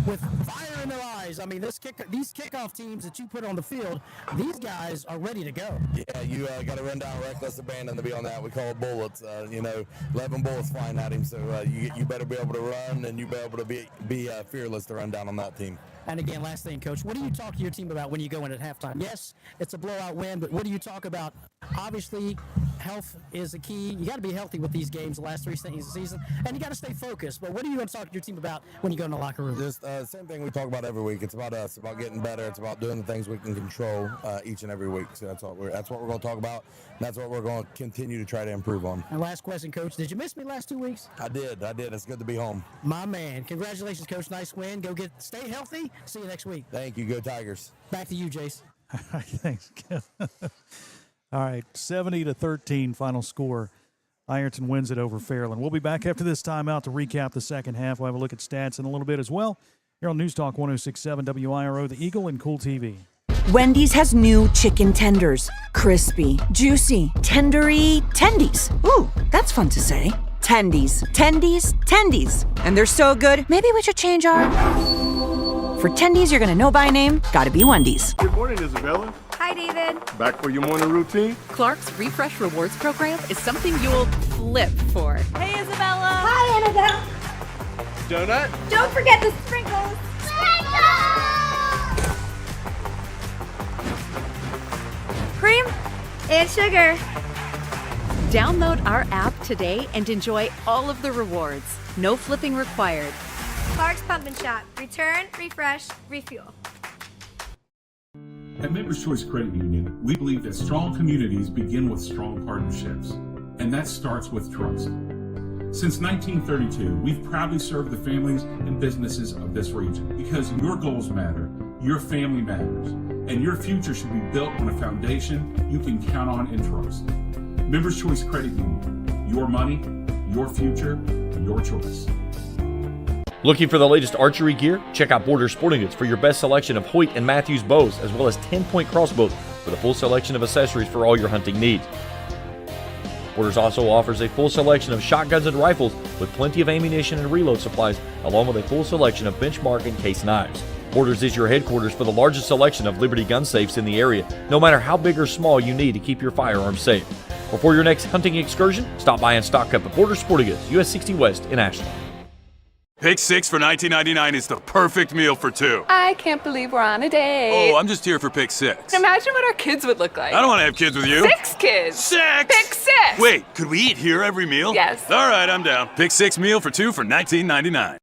with fire in their eyes. These kickoff teams that you put on the field, these guys are ready to go. Yeah, you got to run down reckless abandon to be on that. We call it bullets. 11 bullets flying at him, so you better be able to run, and you better be able to be fearless to run down on that team. And again, last thing, Coach, what do you talk to your team about when you go in at halftime? Yes, it's a blowout win, but what do you talk about? Obviously, health is the key. You got to be healthy with these games, the last 3 things of the season, and you got to stay focused. But what are you going to talk to your team about when you go in the locker room? Just same thing we talk about every week. It's about us, about getting better. It's about doing the things we can control each and every week. So that's what we're going to talk about. And that's what we're going to continue to try to improve on. And last question, Coach, did you miss me last 2 weeks? I did. It's good to be home. My man. Congratulations, Coach. Nice win. Stay healthy. See you next week. Thank you. Go Tigers. Back to you, Jace. Thanks, Kevin. All right, 70-13 final score. Ironton wins it over Fairland. We'll be back after this timeout to recap the second half. We'll have a look at stats in a little bit as well. Here on News Talk 106.7 WIRO, The Eagle, and KoolTv. Wendy's has new chicken tenders. Crispy, juicy, tendery tendies. Ooh, that's fun to say. Tendies, tendies, tendies. And they're so good, maybe we should change our... For tendies you're gonna know by name, gotta be Wendy's. Good morning, Isabella. Hi, David. Back for your morning routine? Clark's Refresh Rewards program is something you'll flip for. Hey, Isabella. Hi, Annabelle. Donut? Don't forget the sprinkles. Cream and sugar. Download our app today and enjoy all of the rewards. No flipping required. Clark's Pump and Shop. Return, refresh, refuel. At Members Choice Credit Union, we believe that strong communities begin with strong partnerships, and that starts with trust. Since 1932, we've proudly served the families and businesses of this region because your goals matter, your family matters, and your future should be built on a foundation you can count on and trust. Members Choice Credit Union, your money, your future, your choice. Looking for the latest archery gear? Check out Border Sporting Goods for your best selection of Hoyt and Matthews bows, as well as 10-point crossbows with a full selection of accessories for all your hunting needs. Borders also offers a full selection of shotguns and rifles with plenty of ammunition and reload supplies, along with a full selection of benchmark and case knives. Borders is your headquarters for the largest selection of Liberty gun safes in the area, no matter how big or small you need to keep your firearms safe. Before your next hunting excursion, stop by and stock up at Border Sporting Goods, US 60 West in Ashland. Pick 6 for $19.99 is the perfect meal for two. I can't believe we're on a date. Oh, I'm just here for pick 6. Imagine what our kids would look like. I don't want to have kids with you. 6 kids. 6! Pick 6! Wait, could we eat here every meal? Yes. All right, I'm down. Pick 6 meal for two for $19.99.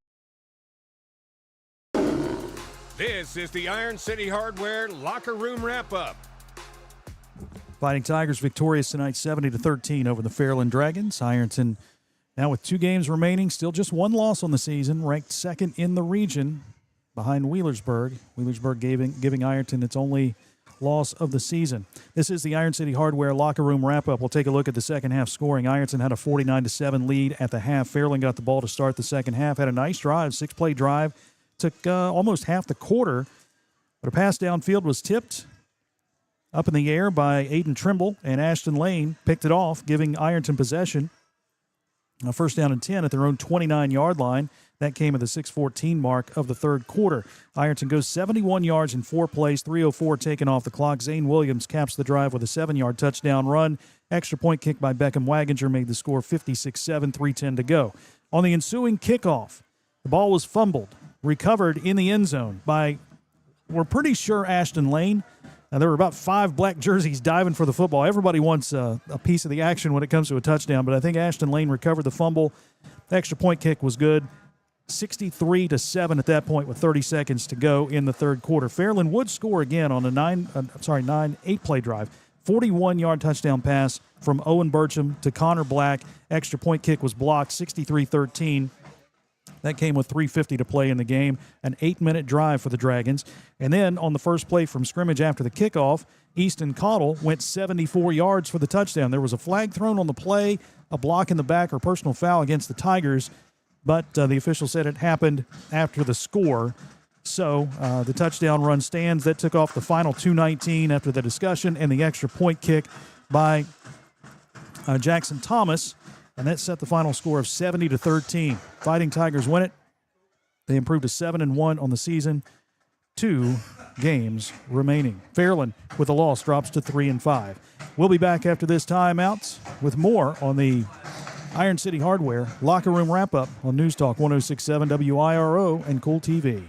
This is the Iron City Hardware Locker Room Wrap-Up. Fighting Tigers victorious tonight 70-13 over the Fairland Dragons. Ironton now with 2 games remaining, still just 1 loss on the season, ranked second in the region behind Wheelersburg. Wheelersburg giving Ironton its only loss of the season. This is the Iron City Hardware Locker Room Wrap-Up. We'll take a look at the second half scoring. Ironton had a 49-7 lead at the half. Fairland got the ball to start the second half, had a nice drive, 6-play drive, took almost half the quarter, but a pass downfield was tipped up in the air by Aiden Trimble, and Ashton Lane picked it off, giving Ironton possession. A first down and 10 at their own 29-yard line. That came at the 6:14 mark of the third quarter. Ironton goes 71 yards in 4 plays, 3:04 taken off the clock. Zane Williams caps the drive with a 7-yard touchdown run. Extra point kick by Beckham Waginger made the score 56-7, 3:10 to go. On the ensuing kickoff, the ball was fumbled, recovered in the end zone by, we're pretty sure, Ashton Lane. Now, there were about 5 black jerseys diving for the football. Everybody wants a piece of the action when it comes to a touchdown, but I think Ashton Lane recovered the fumble. The extra point kick was good. 63-7 at that point with 30 seconds to go in the third quarter. Fairland would score again on a 8-play drive. 41-yard touchdown pass from Owen Burcham to Connor Black. Extra point kick was blocked, 63-13. That came with 3:50 to play in the game, an 8-minute drive for the Dragons. And then on the first play from scrimmage after the kickoff, Easton Cottle went 74 yards for the touchdown. There was a flag thrown on the play, a block in the back, or personal foul against the Tigers, but the official said it happened after the score. So the touchdown run stands. That took off the final 2:19 after the discussion and the extra point kick by Jackson Thomas. And that set the final score of 70-13. Fighting Tigers win it. They improved to 7-1 on the season. 2 games remaining. Fairland, with a loss, drops to 3-5. We'll be back after this timeout with more on the Iron City Hardware Locker Room Wrap-Up on News Talk 106.7 WIRO and KoolTv.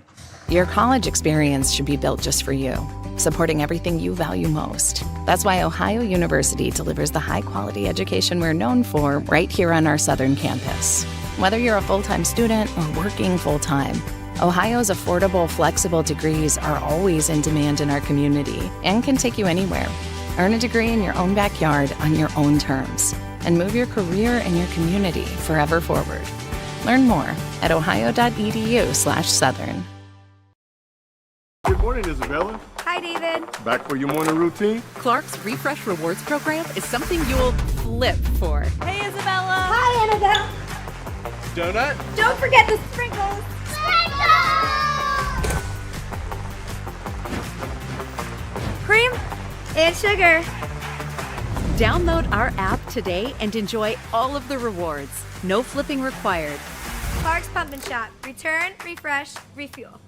Your college experience should be built just for you, supporting everything you value most. That's why Ohio University delivers the high-quality education we're known for right here on our southern campus. Whether you're a full-time student or working full-time, Ohio's affordable, flexible degrees are always in demand in our community and can take you anywhere. Earn a degree in your own backyard on your own terms and move your career and your community forever forward. Learn more at ohio.edu/southern. Good morning, Isabella. Hi, David. Back for your morning routine? Clark's Refresh Rewards program is something you'll flip for. Hey, Isabella. Hi, Annabelle. Donut? Don't forget the sprinkles. Cream and sugar. Download our app today and enjoy all of the rewards. No flipping required. Clark's Pump and Shop. Return, refresh, refuel.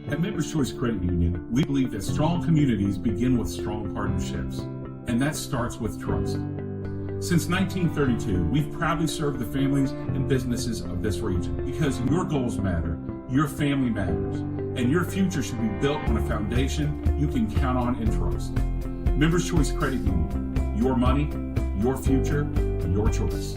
At Members Choice Credit Union, we believe that strong communities begin with strong partnerships, and that starts with trust. Since 1932, we've proudly served the families and businesses of this region because your goals matter, your family matters, and your future should be built on a foundation you can count on and trust. Members Choice Credit Union, your money, your future, your choice.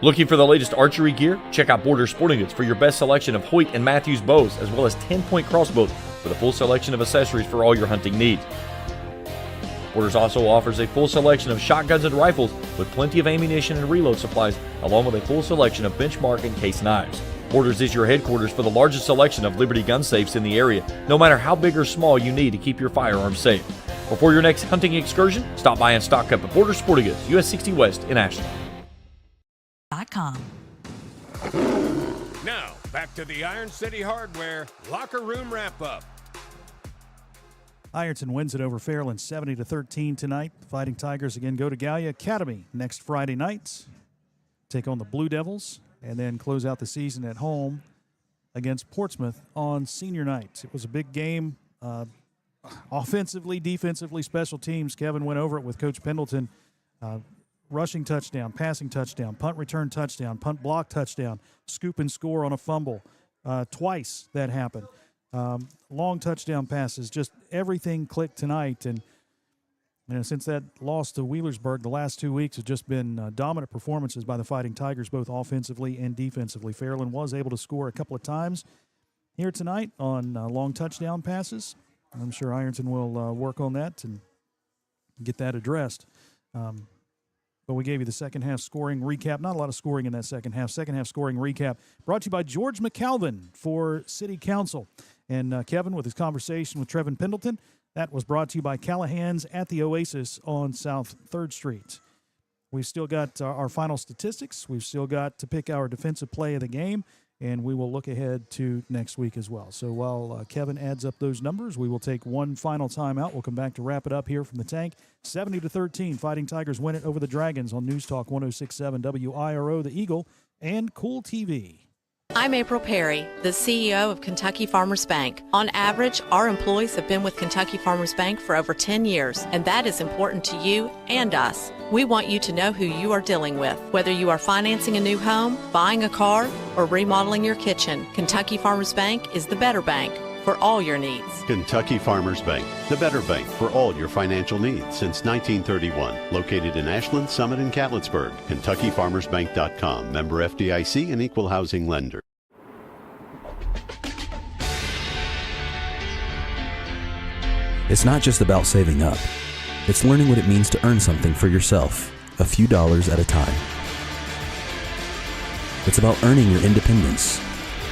Looking for the latest archery gear? Check out Border Sporting Goods for your best selection of Hoyt and Matthews bows, as well as 10-point crossbows with a full selection of accessories for all your hunting needs. Borders also offers a full selection of shotguns and rifles with plenty of ammunition and reload supplies, along with a full selection of benchmark and case knives. Borders is your headquarters for the largest selection of Liberty gun safes in the area, no matter how big or small you need to keep your firearms safe. Before your next hunting excursion, stop by and stock up at Borders Sporting Goods, US 60 West in Ashland. Now, back to the Iron City Hardware locker room wrap-up. Ironton wins it over Fairland 70-13 tonight. The Fighting Tigers again go to Gallia Academy next Friday night, take on the Blue Devils, and then close out the season at home against Portsmouth on senior night. It was a big game, offensively, defensively, special teams. Kevin went over it with Coach Pendleton. Rushing touchdown, passing touchdown, punt return touchdown, punt block touchdown, scoop and score on a fumble. Twice that happened. Long touchdown passes, just everything clicked tonight. And since that loss to Wheelersburg, the last 2 weeks have just been dominant performances by the Fighting Tigers, both offensively and defensively. Fairland was able to score a couple of times here tonight on long touchdown passes. I'm sure Ironton will work on that and get that addressed. But we gave you the second half scoring recap. Not a lot of scoring in that second half. Second half scoring recap brought to you by George McAlvin for City Council. And Kevin with his conversation with Trevin Pendleton. That was brought to you by Callahan's at the Oasis on South 3rd Street. We've still got our final statistics. We've still got to pick our defensive play of the game. And we will look ahead to next week as well. So while Kevin adds up those numbers, we will take one final timeout. We'll come back to wrap it up here from the tank. 70-13, Fighting Tigers win it over the Dragons on News Talk 106.7 WIRO, the Eagle, and KoolTv. I'm April Perry, the CEO of Kentucky Farmers Bank. On average, our employees have been with Kentucky Farmers Bank for over 10 years, and that is important to you and us. We want you to know who you are dealing with. Whether you are financing a new home, buying a car, or remodeling your kitchen, Kentucky Farmers Bank is the better bank for all your needs. Kentucky Farmers Bank, the better bank for all your financial needs since 1931. Located in Ashland, Summit, and Catlettsburg. KentuckyFarmersBank.com. Member FDIC and Equal Housing Lender. It's not just about saving up. It's learning what it means to earn something for yourself, a few dollars at a time. It's about earning your independence.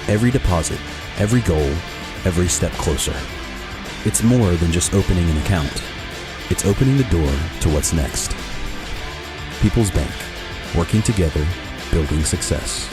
Every deposit, every goal, every step closer. It's more than just opening an account. It's opening the door to what's next. People's Bank, working together, building success.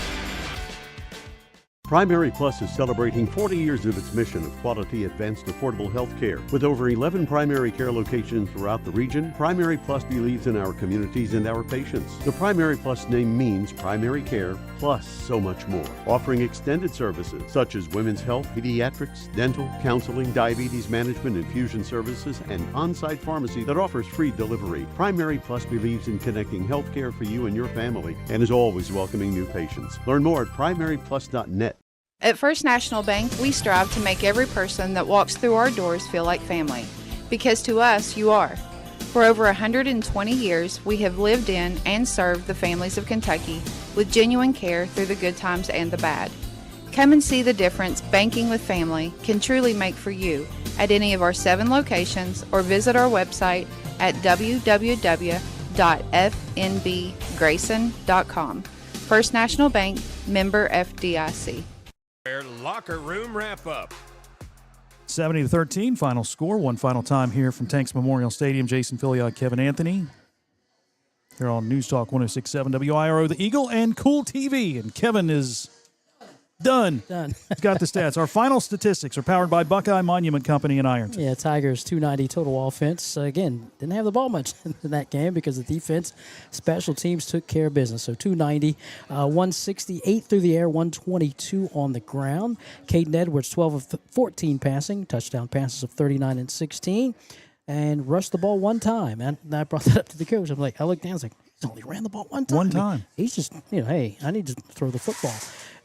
Primary Plus is celebrating 40 years of its mission of quality, advanced, affordable health care. With over 11 primary care locations throughout the region, Primary Plus believes in our communities and our patients. The Primary Plus name means primary care plus so much more, offering extended services such as women's health, pediatrics, dental, counseling, diabetes management, infusion services, and on-site pharmacy that offers free delivery. Primary Plus believes in connecting health care for you and your family and is always welcoming new patients. Learn more at primaryplus.net. At First National Bank, we strive to make every person that walks through our doors feel like family, because to us, you are. For over 120 years, we have lived in and served the families of Kentucky with genuine care through the good times and the bad. Come and see the difference banking with family can truly make for you at any of our 7 locations or visit our website at www.fnbgrayson.com. First National Bank, member FDIC. Locker room wrap-up. 70-13, final score. One final time here from Tanks Memorial Stadium. Jason Filiot, Kevin Anthony. Here on News Talk 106.7 WIRO, the Eagle, and KoolTv. And Kevin is done. He's got the stats. Our final statistics are powered by Buckeye Monument Company in Ironton. Yeah, Tigers 290 total offense. Again, didn't have the ball much in that game because the defense, special teams took care of business. So 290, 168 through the air, 122 on the ground. Caden Edwards, 12 of 14 passing, touchdown passes of 39 and 16, and rushed the ball one time. And I brought that up to the coach. I'm like, I looked down, I was like, he's only ran the ball one time. One time. He's just, hey, I need to throw the football.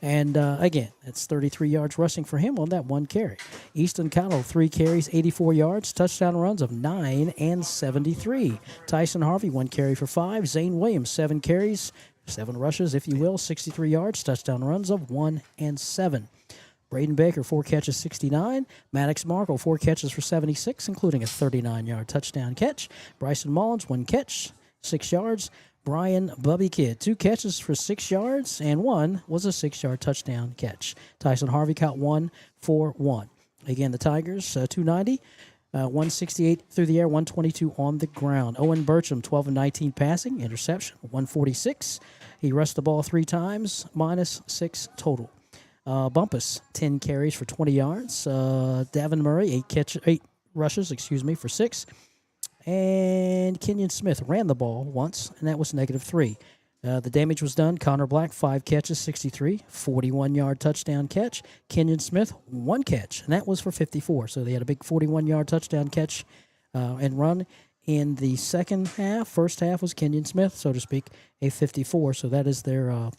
And, again, that's 33 yards rushing for him on that one carry. Easton Cottle, 3 carries, 84 yards, touchdown runs of 9 and 73. Tyson Harvey, 1 carry for 5. Zane Williams, 7 carries, 7 rushes, if you will, 63 yards, touchdown runs of 1 and 7. Braden Baker, 4 catches, 69. Maddox Markle, 4 catches for 76, including a 39-yard touchdown catch. Bryson Mullins, 1 catch, 6 yards. Brian Bubby Kidd, 2 catches for 6 yards, and 1 was a 6-yard touchdown catch. Tyson Harvey caught 1 for 1. Again, the Tigers, 290, 168 through the air, 122 on the ground. Owen Bertram, 12 of 19 passing, interception, 146. He rushed the ball 3 times, -6 total. Bumpus, 10 carries for 20 yards. Davin Murray, 8 rushes, for 6. And Kenyon Smith ran the ball once, and that was -3. The damage was done. Connor Black, 5 catches, 63, 41-yard touchdown catch. Kenyon Smith, 1 catch, and that was for 54. So they had a big 41-yard touchdown catch and run in the second half. First half was Kenyon Smith, so to speak, a 54. So that is their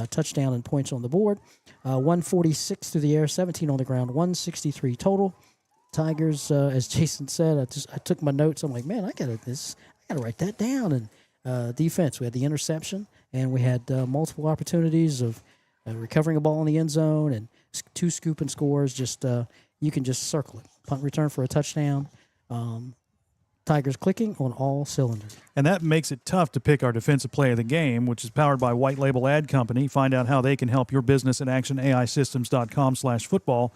touchdown and points on the board. 146 through the air, 17 on the ground, 163 total. Tigers, as Jason said, I took my notes. I'm like, man, I gotta write that down. And defense, we had the interception, and we had multiple opportunities of recovering a ball in the end zone and 2 scoop and scores. Just you can just circle it. Punt return for a touchdown. Tigers clicking on all cylinders. And that makes it tough to pick our defensive play of the game, which is powered by White Label Ad Company. Find out how they can help your business at actionaisystems.com/football.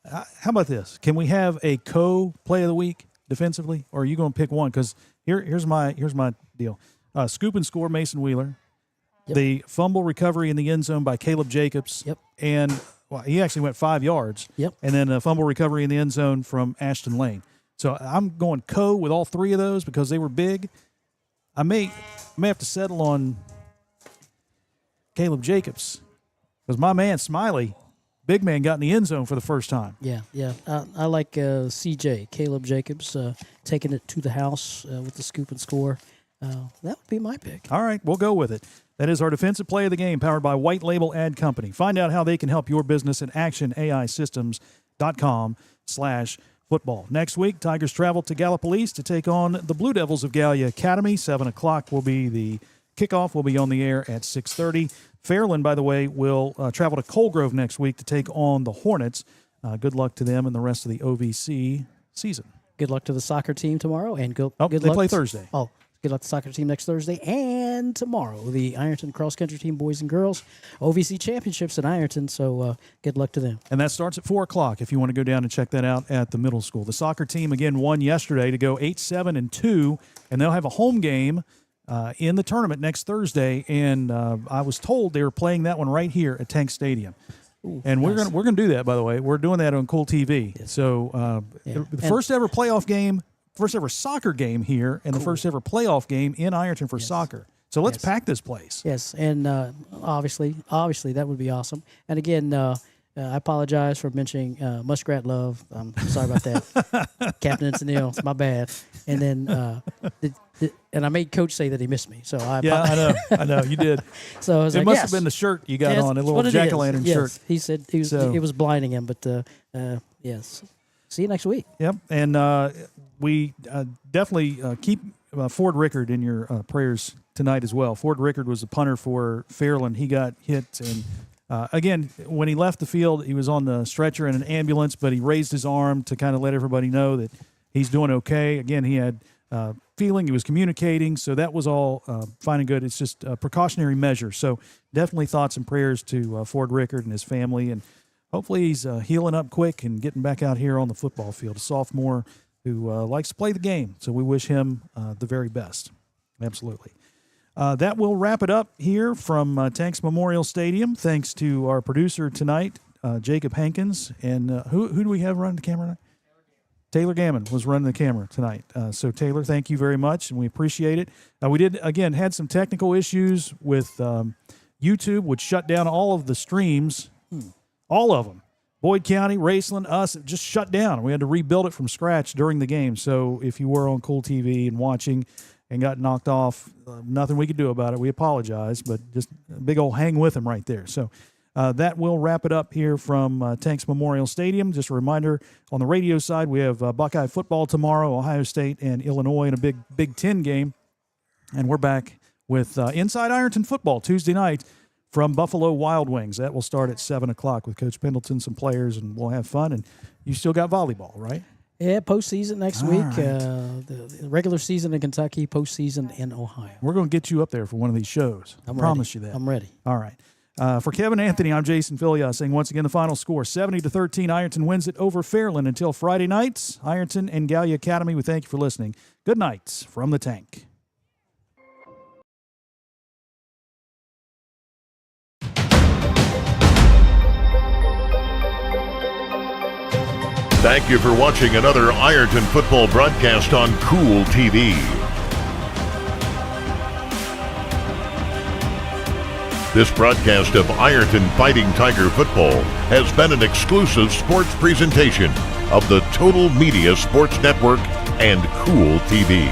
How about this? Can we have a play of the week defensively, or are you going to pick one? Because here's my deal: scoop and score, Mason Wheeler. Yep. The fumble recovery in the end zone by Caleb Jacobs. Yep. And he actually went 5 yards. Yep. And then a fumble recovery in the end zone from Ashton Lane. So I'm going with all 3 of those because they were big. I may have to settle on Caleb Jacobs because my man Smiley. Big man got in the end zone for the first time. Yeah. I like CJ, Caleb Jacobs, taking it to the house with the scoop and score. That would be my pick. All right, we'll go with it. That is our defensive play of the game, powered by White Label Ad Company. Find out how they can help your business at actionaisystems.com/football. Next week, Tigers travel to Gallipolis to take on the Blue Devils of Gallia Academy. 7 o'clock will be the kickoff. We'll be on the air at 6:30. Fairland, by the way, will travel to Coalgrove next week to take on the Hornets. Good luck to them and the rest of the OVC season. Good luck to the soccer team tomorrow, and good they luck play Thursday. Good luck to the soccer team next Thursday and tomorrow. The Ironton cross country team, boys and girls, OVC championships at Ironton. So good luck to them. And that starts at 4 o'clock. If you want to go down and check that out at the middle school. The soccer team again won yesterday to go 8-7-2, and they'll have a home game in the tournament next Thursday, and I was told they were playing that one right here at Tank Stadium. Ooh, and nice. we're gonna do that, by the way. We're doing that on KoolTv. Yes. So the first ever playoff game, first ever soccer game here, and the first ever playoff game in Ironton for soccer. So let's pack this place. Yes, and obviously that would be awesome. And again, I apologize for mentioning Muskrat Love. I'm sorry about that, Captain Encinille. It's my bad. And then and I made Coach say that he missed me. So I know you did. So I was it must have been the shirt you got on, a little jack-o'-lantern shirt. He said it was blinding him, but yes. See you next week. Yep, and we definitely keep Ford Rickard in your prayers tonight as well. Ford Rickard was a punter for Fairland. He got hit, and again, when he left the field, he was on the stretcher in an ambulance, but he raised his arm to kind of let everybody know that he's doing okay. Again, he had feeling, he was communicating, so that was all fine and good. It's just a precautionary measure. So definitely thoughts and prayers to Ford Rickard and his family, and hopefully he's healing up quick and getting back out here on the football field. A sophomore who likes to play the game, so we wish him the very best. Absolutely. That will wrap it up here from Tanks Memorial Stadium. Thanks to our producer tonight, Jacob Hankins. And who do we have running the camera tonight? Taylor Gammon was running the camera tonight. So, Taylor, thank you very much, and we appreciate it. We did, again, had some technical issues with YouTube, which shut down all of the streams, all of them. Boyd County, Raceland, us, it just shut down. We had to rebuild it from scratch during the game. So if you were on KoolTv and watching and got knocked off, nothing we could do about it. We apologize, but just a big old hang with them right there. So that will wrap it up here from Tanks Memorial Stadium. Just a reminder, on the radio side, we have Buckeye football tomorrow, Ohio State and Illinois in a big Big Ten game. And we're back with Inside Ironton football Tuesday night from Buffalo Wild Wings. That will start at 7 o'clock with Coach Pendleton, some players, and we'll have fun. And you still got volleyball, right? Yeah, postseason next week. Right. The regular season in Kentucky, postseason in Ohio. We're going to get you up there for one of these shows. I promise you that. I'm ready. All right. For Kevin Anthony, I'm Jason Filias saying once again the final score, 70-13. Ironton wins it over Fairland. Until Friday nights, Ironton and Gallia Academy, we thank you for listening. Good night from the tank. Thank you for watching another Ironton football broadcast on KoolTv. This broadcast of Ironton Fighting Tiger football has been an exclusive sports presentation of the Total Media Sports Network and KoolTv.